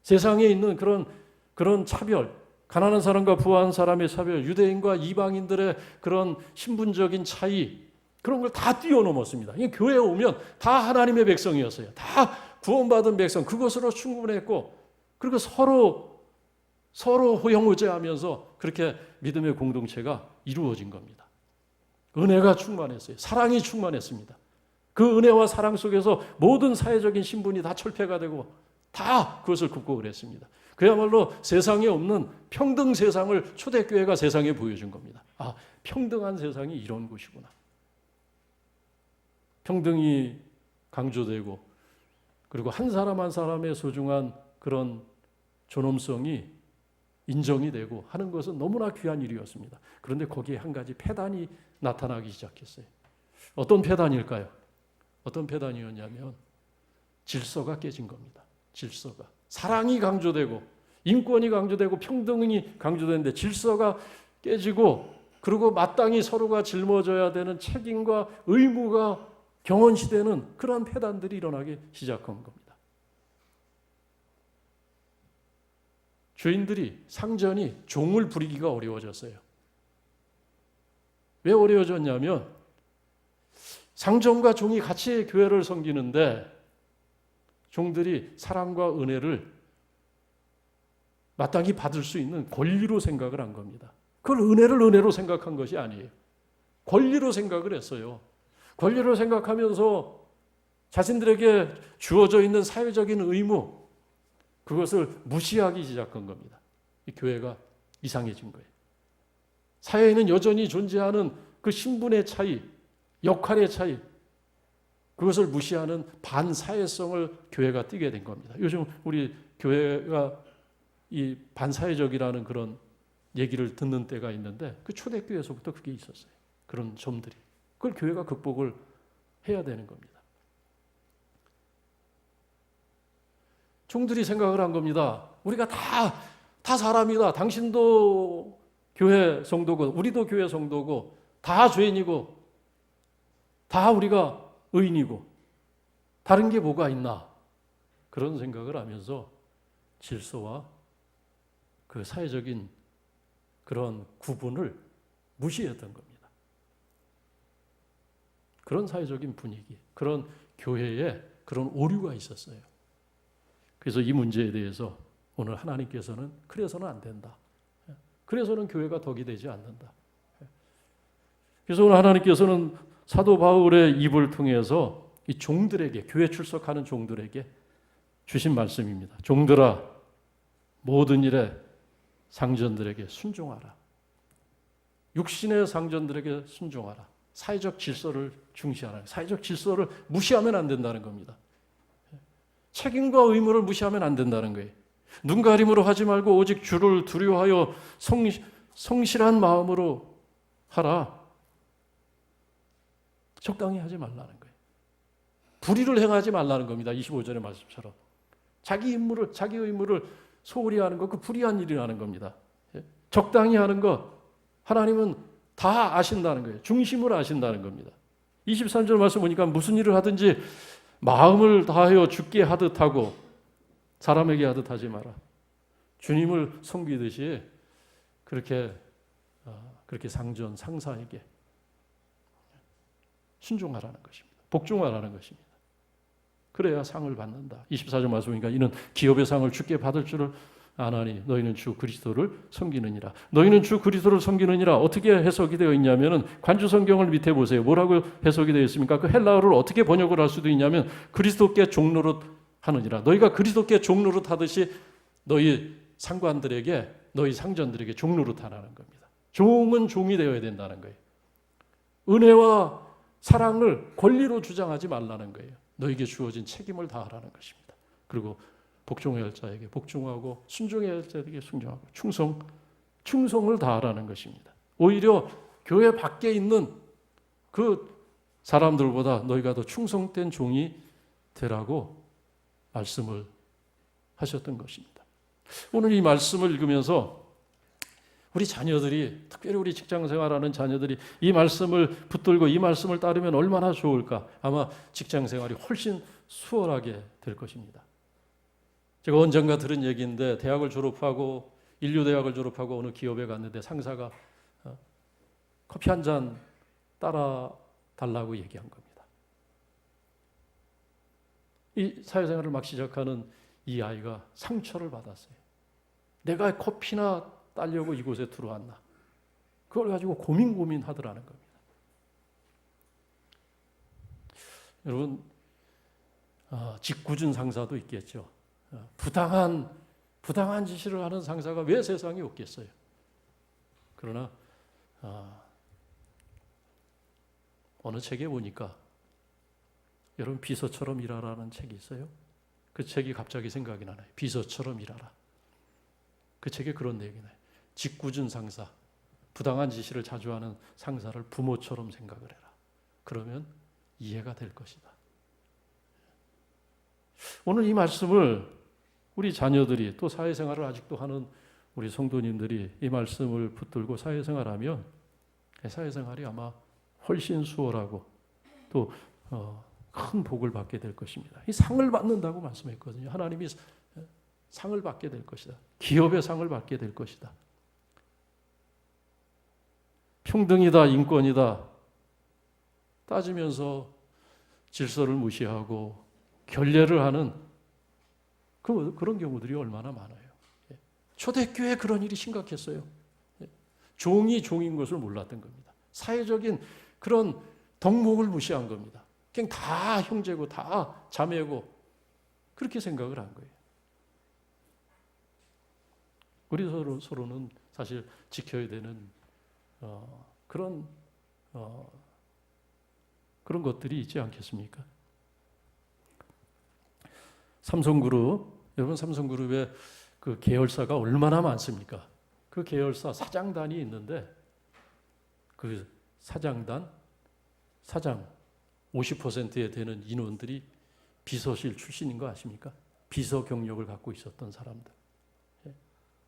세상에 있는 그런 차별, 가난한 사람과 부한 사람의 차별, 유대인과 이방인들의 그런 신분적인 차이, 그런 걸 다 뛰어넘었습니다. 교회에 오면 다 하나님의 백성이었어요. 다 구원받은 백성, 그것으로 충분했고, 그리고 서로 호영호제하면서 그렇게 믿음의 공동체가 이루어진 겁니다. 은혜가 충만했어요. 사랑이 충만했습니다. 그 은혜와 사랑 속에서 모든 사회적인 신분이 다 철폐가 되고 다 그것을 극복을 했습니다. 그야말로 세상에 없는 평등 세상을 초대교회가 세상에 보여준 겁니다. 평등한 세상이 이런 곳이구나. 평등이 강조되고, 그리고 한 사람 한 사람의 소중한 그런 존엄성이 인정이 되고 하는 것은 너무나 귀한 일이었습니다. 그런데 거기에 한 가지 폐단이 나타나기 시작했어요. 어떤 폐단일까요? 어떤 폐단이었냐면 질서가 깨진 겁니다. 질서가. 사랑이 강조되고 인권이 강조되고 평등이 강조되는데 질서가 깨지고, 그리고 마땅히 서로가 짊어져야 되는 책임과 의무가 경원시되는 그런 폐단들이 일어나기 시작한 겁니다. 죄인들이, 상전이 종을 부리기가 어려워졌어요. 왜 어려워졌냐면 상전과 종이 같이 교회를 섬기는데 종들이 사랑과 은혜를 마땅히 받을 수 있는 권리로 생각을 한 겁니다. 그걸 은혜로 생각한 것이 아니에요. 권리로 생각을 했어요. 권리로 생각하면서 자신들에게 주어져 있는 사회적인 의무, 그것을 무시하기 시작한 겁니다. 이 교회가 이상해진 거예요. 사회에는 여전히 존재하는 그 신분의 차이, 역할의 차이, 그것을 무시하는 반사회성을 교회가 띠게 된 겁니다. 요즘 우리 교회가 이 반사회적이라는 그런 얘기를 듣는 때가 있는데 그 초대교회에서부터 그게 있었어요. 그런 점들이. 그걸 교회가 극복을 해야 되는 겁니다. 종들이 생각을 한 겁니다. 우리가 다 사람이다. 당신도 교회 성도고 우리도 교회 성도고 다 죄인이고 다 우리가 의인이고 다른 게 뭐가 있나, 그런 생각을 하면서 질서와 그 사회적인 그런 구분을 무시했던 겁니다. 그런 사회적인 분위기, 그런 교회에 그런 오류가 있었어요. 그래서 이 문제에 대해서 오늘 하나님께서는 그래서는 안 된다. 그래서는 교회가 덕이 되지 않는다. 그래서 오늘 하나님께서는 사도 바울의 입을 통해서 이 종들에게, 교회 출석하는 종들에게 주신 말씀입니다. 종들아, 모든 일에 상전들에게 순종하라. 육신의 상전들에게 순종하라. 사회적 질서를 중시하라. 사회적 질서를 무시하면 안 된다는 겁니다. 책임과 의무를 무시하면 안 된다는 거예요. 눈 가림으로 하지 말고 오직 주를 두려워하여 성실한 마음으로 하라. 적당히 하지 말라는 거예요. 불의를 행하지 말라는 겁니다. 25절의 말씀처럼. 자기 의무를 소홀히 하는 것, 그 불의한 일이라는 겁니다. 적당히 하는 것, 하나님은 다 아신다는 거예요. 중심을 아신다는 겁니다. 23절 말씀 보니까 무슨 일을 하든지 마음을 다하여 주께 하듯 하고 사람에게 하듯 하지 마라. 주님을 섬기듯이 그렇게 상전, 상사에게 순종하라는 것입니다. 복종하라는 것입니다. 그래야 상을 받는다. 24절 말씀 보니까 이는 기업의 상을 주께 받을 줄을 아나니 너희는 주 그리스도를 섬기느니라. 너희는 주 그리스도를 섬기느니라. 어떻게 해석이 되어 있냐면은 관주 성경을 밑에 보세요. 뭐라고 해석이 되어 있습니까? 그 헬라어를 어떻게 번역을 할 수도 있냐면 그리스도께 종노릇 하느니라. 너희가 그리스도께 종노릇 하듯이 너희 상관들에게, 너희 상전들에게 종노릇 하라는 겁니다. 종은 종이 되어야 된다는 거예요. 은혜와 사랑을 권리로 주장하지 말라는 거예요. 너에게 주어진 책임을 다하라는 것입니다. 그리고 복종해야 할 자에게 복종하고 순종해야 할 자에게 순종하고 충성을 다하라는 것입니다. 오히려 교회 밖에 있는 그 사람들보다 너희가 더 충성된 종이 되라고 말씀을 하셨던 것입니다. 오늘 이 말씀을 읽으면서 우리 자녀들이, 특별히 우리 직장생활하는 자녀들이 이 말씀을 붙들고 이 말씀을 따르면 얼마나 좋을까. 아마 직장생활이 훨씬 수월하게 될 것입니다. 제가 언젠가 들은 얘기인데 인류대학을 졸업하고 어느 기업에 갔는데 상사가 커피 한 잔 따라 달라고 얘기한 겁니다. 이 사회생활을 막 시작하는 이 아이가 상처를 받았어요. 내가 커피나 따려고 이곳에 들어왔나. 그걸 가지고 고민하더라는 겁니다. 여러분, 짓궂은 상사도 있겠죠. 부당한 지시를 하는 상사가 왜 세상에 없겠어요. 그러나 어느 책에 보니까 여러분 비서처럼 일하라는 책이 있어요. 그 책이 갑자기 생각이 나요. 비서처럼 일하라. 그 책에 그런 내용이 나요. 짓궂은 상사, 부당한 지시를 자주 하는 상사를 부모처럼 생각을 해라. 그러면 이해가 될 것이다. 오늘 이 말씀을 우리 자녀들이 또 사회생활을 아직도 하는 우리 성도님들이 이 말씀을 붙들고 사회생활하면 사회생활이 아마 훨씬 수월하고 또 큰 복을 받게 될 것입니다. 이 상을 받는다고 말씀했거든요. 하나님이 상을 받게 될 것이다. 기업의 상을 받게 될 것이다. 평등이다, 인권이다 따지면서 질서를 무시하고 결례를 하는 그런 경우들이 얼마나 많아요. 초대교회에 그런 일이 심각했어요. 종이 종인 것을 몰랐던 겁니다. 사회적인 그런 덕목을 무시한 겁니다. 그냥 다 형제고 다 자매고 그렇게 생각을 한 거예요. 우리 서로는 사실 지켜야 되는 그런 것들이 있지 않겠습니까? 삼성그룹, 여러분 삼성그룹의 그 계열사가 얼마나 많습니까? 그 계열사 사장단이 있는데 그 사장 50%에 되는 인원들이 비서실 출신인 거 아십니까? 비서 경력을 갖고 있었던 사람들.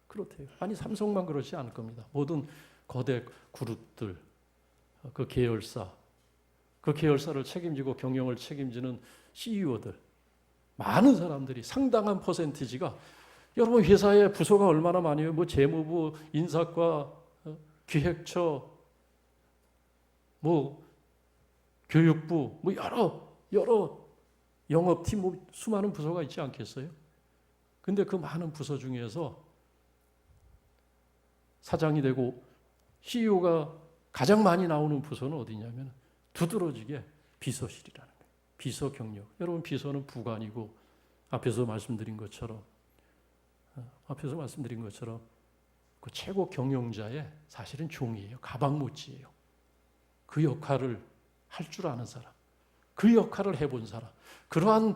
그렇대요. 아니 삼성만 그렇지 않을 겁니다. 모든 거대 그룹들, 그 계열사를 책임지고 경영을 책임지는 CEO들, 많은 사람들이 상당한 퍼센티지가 여러분 회사의 부서가 얼마나 많아요? 뭐 재무부, 인사과, 기획처, 뭐 교육부, 뭐 여러 영업팀, 뭐 수많은 부서가 있지 않겠어요? 근데 그 많은 부서 중에서 사장이 되고 CEO가 가장 많이 나오는 부서는 어디냐면 두드러지게 비서실이라는 거예요. 비서 경력. 여러분 비서는 부관이고 앞에서 말씀드린 것처럼 그 최고 경영자의 사실은 종이에요. 가방못지예요. 그 역할을 할 줄 아는 사람, 그 역할을 해본 사람, 그러한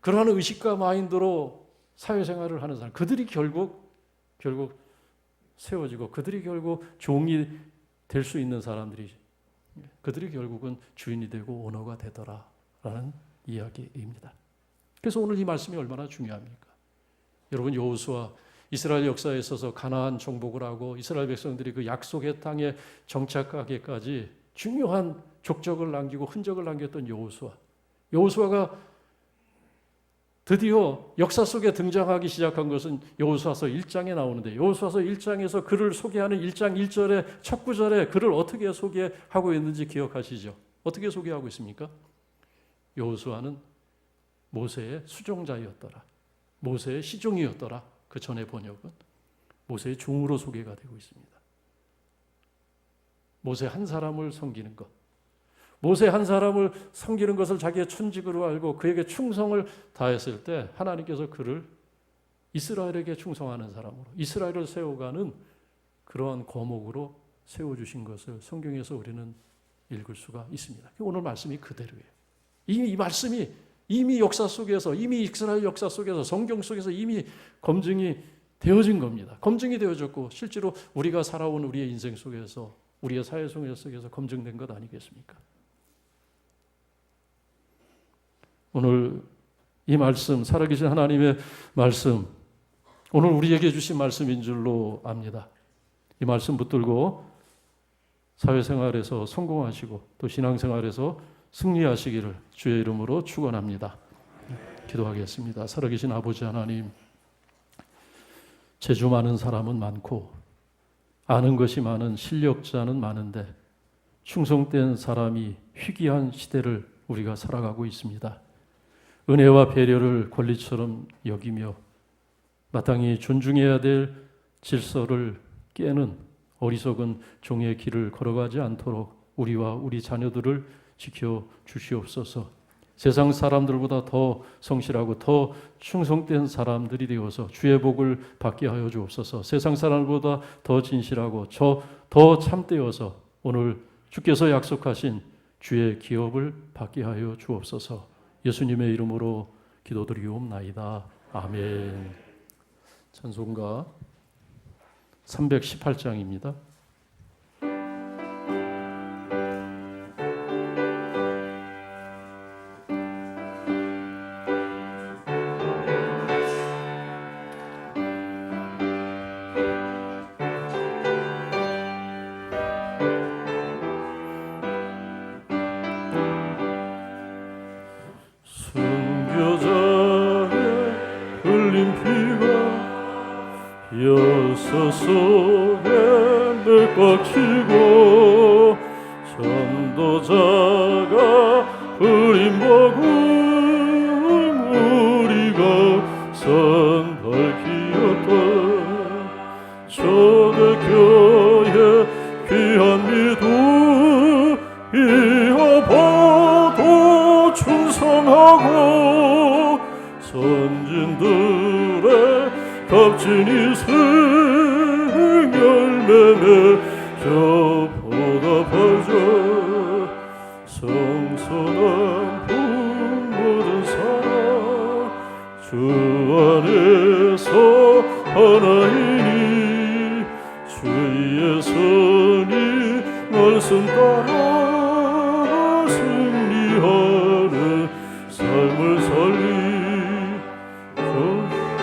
의식과 마인드로 사회생활을 하는 사람, 그들이 결국 세워지고 그들이 결국 종이 될 수 있는 사람들이, 그들이 결국은 주인이 되고 오너가 되더라라는 이야기입니다. 그래서 오늘 이 말씀이 얼마나 중요합니까? 여러분, 여호수아 이스라엘 역사에 있어서 가나안 정복을 하고 이스라엘 백성들이 그 약속의 땅에 정착하기까지 중요한 족적을 남기고 흔적을 남겼던 여호수아가 드디어 역사 속에 등장하기 시작한 것은 여호수아서 1장에 나오는데, 여호수아서 1장에서 그를 소개하는 1장 1절의 첫 구절에 그를 어떻게 소개하고 있는지 기억하시죠? 어떻게 소개하고 있습니까? 여호수아는 모세의 수종자였더라, 모세의 시종이었더라. 그 전에 번역은 모세의 종으로 소개가 되고 있습니다. 모세 한 사람을 섬기는 것, 모세 한 사람을 섬기는 것을 자기의 천직으로 알고 그에게 충성을 다했을 때 하나님께서 그를 이스라엘에게 충성하는 사람으로, 이스라엘을 세워가는 그러한 거목으로 세워주신 것을 성경에서 우리는 읽을 수가 있습니다. 오늘 말씀이 그대로예요. 이 말씀이 이미 역사 속에서, 이미 이스라엘 역사 속에서, 성경 속에서 이미 검증이 되어진 겁니다. 검증이 되어졌고 실제로 우리가 살아온 우리의 인생 속에서, 우리의 사회 속에서 검증된 것 아니겠습니까? 오늘 이 말씀, 살아계신 하나님의 말씀, 오늘 우리에게 주신 말씀인 줄로 압니다. 이 말씀 붙들고 사회생활에서 성공하시고 또 신앙생활에서 승리하시기를 주의 이름으로 축원합니다. 기도하겠습니다. 살아계신 아버지 하나님, 재주 많은 사람은 많고 아는 것이 많은 실력자는 많은데 충성된 사람이 희귀한 시대를 우리가 살아가고 있습니다. 은혜와 배려를 권리처럼 여기며 마땅히 존중해야 될 질서를 깨는 어리석은 종의 길을 걸어가지 않도록 우리와 우리 자녀들을 지켜 주시옵소서. 세상 사람들보다 더 성실하고 더 충성된 사람들이 되어서 주의 복을 받게 하여 주옵소서. 세상 사람보다 더 진실하고 더 참되어서 오늘 주께서 약속하신 주의 기업을 받게 하여 주옵소서. 예수님의 이름으로 기도드리옵나이다. 아멘. 찬송가 318장입니다. 여서서에 맥박치고 전도자가 흐린 복음 우리가 선 밝히었다. 초대교회 귀한 믿음 이어봐도 충성하고 선진들의 값진 이생 열매내 저 보답하자. 성선한 분 모든 사람 주 안에서 하나이니 주의 선이 말씀 따라 승리하는 삶을 살리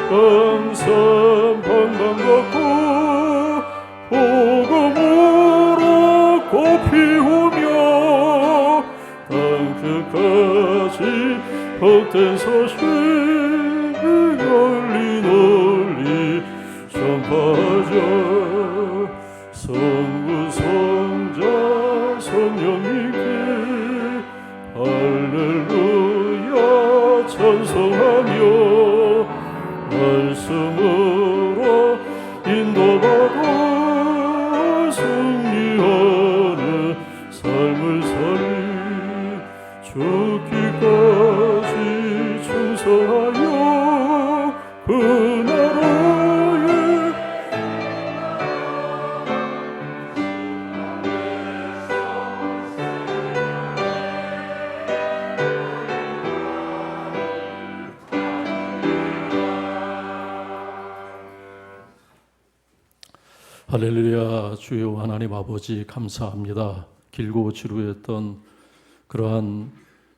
강산 방방 걷고 복음으로 꽃피우며 땅 끝까지 복된 소식 널리 전파하자. 성부 성자 성령님께 할렐루야 찬송하며 말씀 말씀으로 인도받아 승리하는 삶을 살리 죽기까지 충성하여 그 나라에 할렐루야. 주여 하나님 아버지 감사합니다. 길고 지루했던 그러한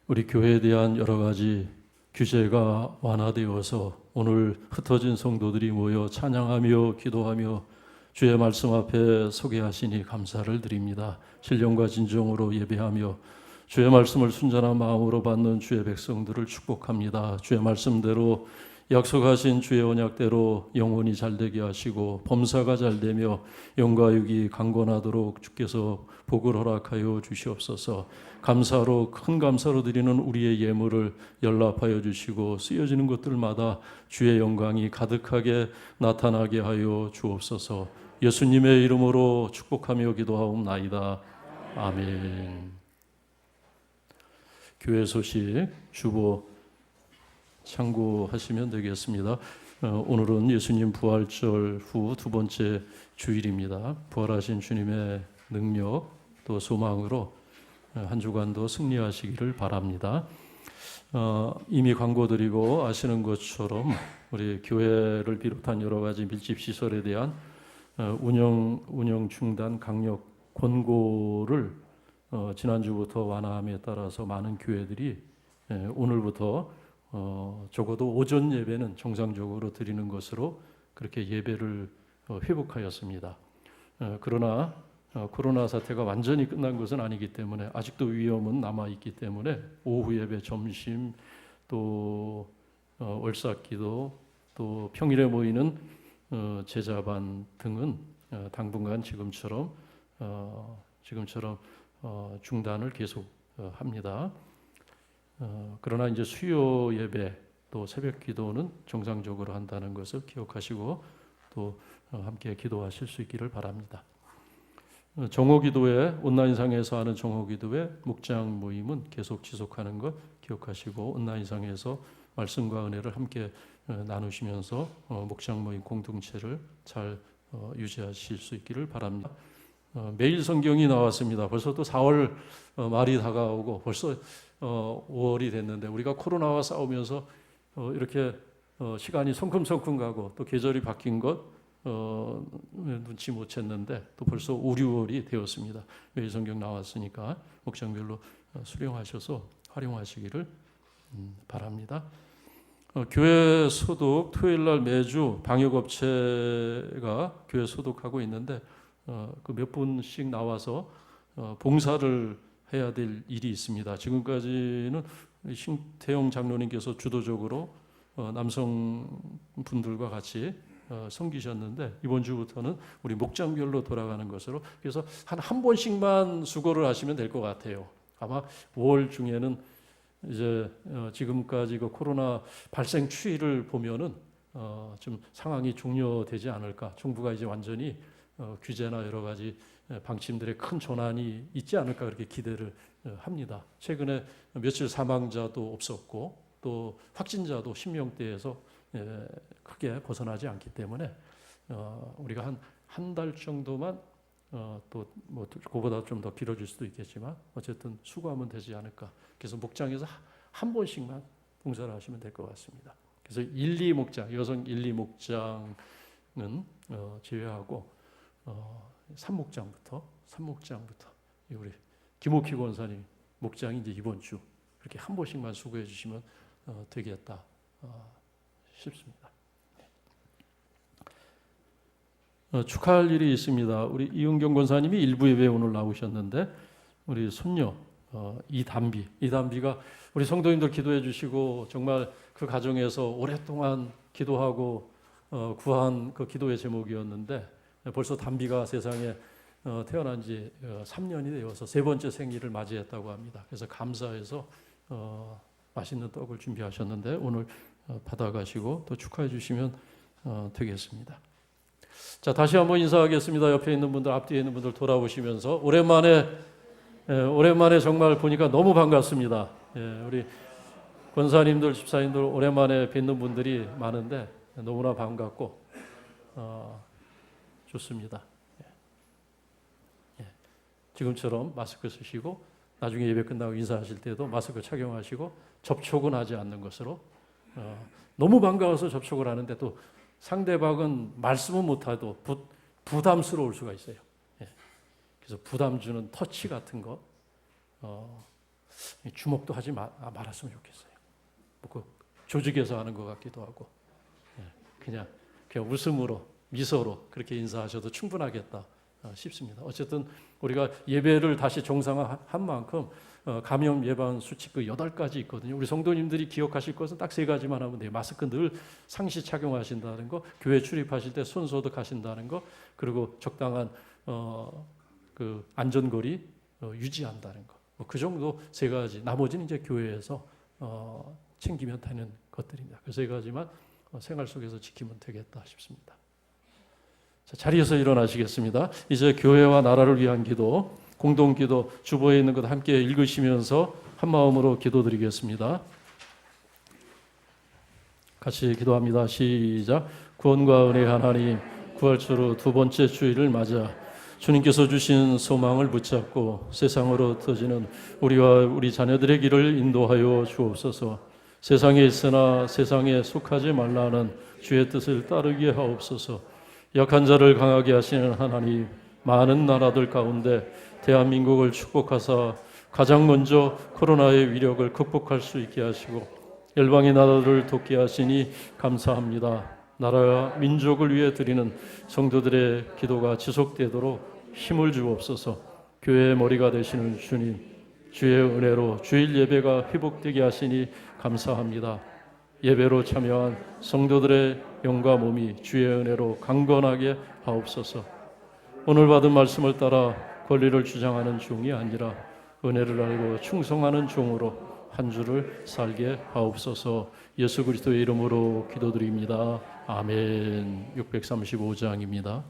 우리 교회에 대한 여러 가지 규제가 완화되어서 오늘 흩어진 성도들이 모여 찬양하며 기도하며 주의 말씀 앞에 서게 하시니 감사를 드립니다. 신령과 진정으로 예배하며 주의 말씀을 순전한 마음으로 받는 주의 백성들을 축복합니다. 주의 말씀대로 약속하신 주의 언약대로 영혼이 잘되게 하시고 범사가 잘되며 영과 육이 강건하도록 주께서 복을 허락하여 주시옵소서. 감사로 큰 감사로 드리는 우리의 예물을 연락하여 주시고 쓰여지는 것들마다 주의 영광이 가득하게 나타나게 하여 주옵소서. 예수님의 이름으로 축복하며 기도하옵나이다. 아멘. 교회 소식 주보 참고하시면 되겠습니다. 오늘은 예수님 부활절 후 두 번째 주일입니다. 부활하신 주님의 능력 또 소망으로 한 주간도 승리하시기를 바랍니다. 이미 광고드리고 아시는 것처럼 우리 교회를 비롯한 여러 가지 밀집 시설에 대한 운영 중단 강력 권고를 지난주부터 완화함에 따라서 많은 교회들이 오늘부터 적어도 오전 예배는 정상적으로 드리는 것으로 그렇게 예배를 회복하였습니다. 그러나 코로나 사태가 완전히 끝난 것은 아니기 때문에 아직도 위험은 남아있기 때문에 오후 예배, 점심, 또 월삭기도, 또 평일에 모이는 제자반 등은 당분간 지금처럼 중단을 계속합니다. 그러나 이제 수요 예배 또 새벽 기도는 정상적으로 한다는 것을 기억하시고 또 함께 기도하실 수 있기를 바랍니다. 정오기도회 온라인상에서 하는 정오기도회 묵장 모임은 계속 지속하는 것 기억하시고 온라인상에서 말씀과 은혜를 함께 나누시면서 묵장 모임 공동체를 잘 유지하실 수 있기를 바랍니다. 매일 성경이 나왔습니다. 벌써 또 4월 말이 다가오고 벌써 5월이 됐는데 우리가 코로나와 싸우면서 이렇게 시간이 성큼성큼 가고 또 계절이 바뀐 것 눈치 못 챘는데 또 벌써 5, 6월이 되었습니다. 매일 성경 나왔으니까 목장별로 수령하셔서 활용하시기를 바랍니다. 교회 소독 토요일 날 매주 방역업체가 교회 소독하고 있는데 그 몇 분씩 나와서 봉사를 해야 될 일이 있습니다. 지금까지는 신태영 장로님께서 주도적으로 남성분들과 같이 섬기셨는데 이번 주부터는 우리 목장별로 돌아가는 것으로 그래서 한 번씩만 수고를 하시면 될 것 같아요. 아마 5월 중에는 이제 지금까지 그 코로나 발생 추이를 보면은 좀 상황이 종료되지 않을까. 정부가 이제 완전히 규제나 여러 가지 방침들의 큰 전환이 있지 않을까 그렇게 기대를 합니다. 최근에 며칠 사망자도 없었고 또 확진자도 10명대에서 크게 벗어나지 않기 때문에 우리가 한 달 정도만 또 뭐 그보다 좀 더 길어질 수도 있겠지만 어쨌든 수고하면 되지 않을까. 그래서 목장에서 한 번씩만 봉사를 하시면 될 것 같습니다. 그래서 1, 2 목장, 여성 1, 2 목장은 제외하고 3목장부터 우리 김옥희 권사님 목장이 이제 이번 주 그렇게 한 번씩만 수고해 주시면 되겠다 싶습니다. 축하할 일이 있습니다. 우리 이은경 권사님이 일부 예배에 오늘 나오셨는데 우리 손녀 이담비가 우리 성도님들 기도해 주시고 정말 그 가정에서 오랫동안 기도하고 구한 그 기도의 제목이었는데 벌써 담비가 세상에 태어난 지 3년이 되어서 세 번째 생일을 맞이했다고 합니다. 그래서 감사해서 맛있는 떡을 준비하셨는데 오늘 받아가시고 또 축하해 주시면 되겠습니다. 자, 다시 한번 인사하겠습니다. 옆에 있는 분들, 앞뒤에 있는 분들 돌아오시면서 오랜만에 정말 보니까 너무 반갑습니다. 우리 권사님들, 집사님들 오랜만에 뵙는 분들이 많은데 너무나 반갑고 좋습니다. 지금처럼 마스크 쓰시고 나중에 예배 끝나고 인사하실 때도 마스크 착용하시고 접촉은 하지 않는 것으로 너무 반가워서 접촉을 하는데 또 상대방은 말씀은 못해도 부담스러울 수가 있어요. 그래서 부담 주는 터치 같은 거 주목도 하지 말았으면 좋겠어요. 뭐 조직에서 하는 것 같기도 하고 그냥 웃음으로 미소로 그렇게 인사하셔도 충분하겠다 싶습니다. 어쨌든 우리가 예배를 다시 정상화한 만큼 감염 예방 수칙 8가지 있거든요. 우리 성도님들이 기억하실 것은 딱 3가지만 하면 돼요. 마스크 늘 상시 착용하신다는 거, 교회 출입하실 때 손 소독하신다는 거, 그리고 적당한 그 안전거리 유지한다는 거. 그 정도 3가지. 나머지는 이제 교회에서 챙기면 되는 것들입니다. 그 3가지만 생활 속에서 지키면 되겠다 싶습니다. 자, 자리에서 일어나시겠습니다. 이제 교회와 나라를 위한 기도, 공동기도 주보에 있는 것 함께 읽으시면서 한 마음으로 기도드리겠습니다. 같이 기도합니다. 시작. 구원과 은혜 하나님, 구할주로 2번째 주일을 맞아 주님께서 주신 소망을 붙잡고 세상으로 터지는 우리와 우리 자녀들의 길을 인도하여 주옵소서. 세상에 있으나 세상에 속하지 말라는 주의 뜻을 따르게 하옵소서. 약한 자를 강하게 하시는 하나님, 많은 나라들 가운데 대한민국을 축복하사 가장 먼저 코로나의 위력을 극복할 수 있게 하시고 열방의 나라를 돕게 하시니 감사합니다. 나라와 민족을 위해 드리는 성도들의 기도가 지속되도록 힘을 주옵소서. 교회의 머리가 되시는 주님, 주의 은혜로 주일 예배가 회복되게 하시니 감사합니다. 예배로 참여한 성도들의 영과 몸이 주의 은혜로 강건하게 하옵소서. 오늘 받은 말씀을 따라 권리를 주장하는 종이 아니라 은혜를 알고 충성하는 종으로 한 주를 살게 하옵소서. 예수 그리스도의 이름으로 기도드립니다. 아멘. 635장입니다.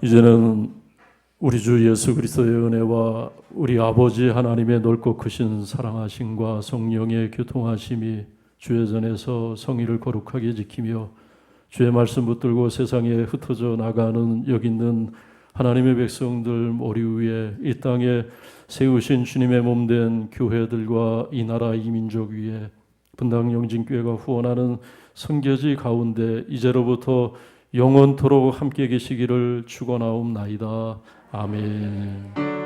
이제는 우리 주 예수 그리스도의 은혜와 우리 아버지 하나님의 넓고 크신 사랑하심과 성령의 교통하심이 주의 전에서 성의를 거룩하게 지키며 주의 말씀 붙들고 세상에 흩어져 나가는 여기 있는 하나님의 백성들 머리 위에 이 땅에 세우신 주님의 몸된 교회들과 이 나라 이 민족 위에 분당 영진교회가 후원하는 선교지 가운데 이제로부터 영원토록 함께 계시기를 축원하옵나이다. 아멘.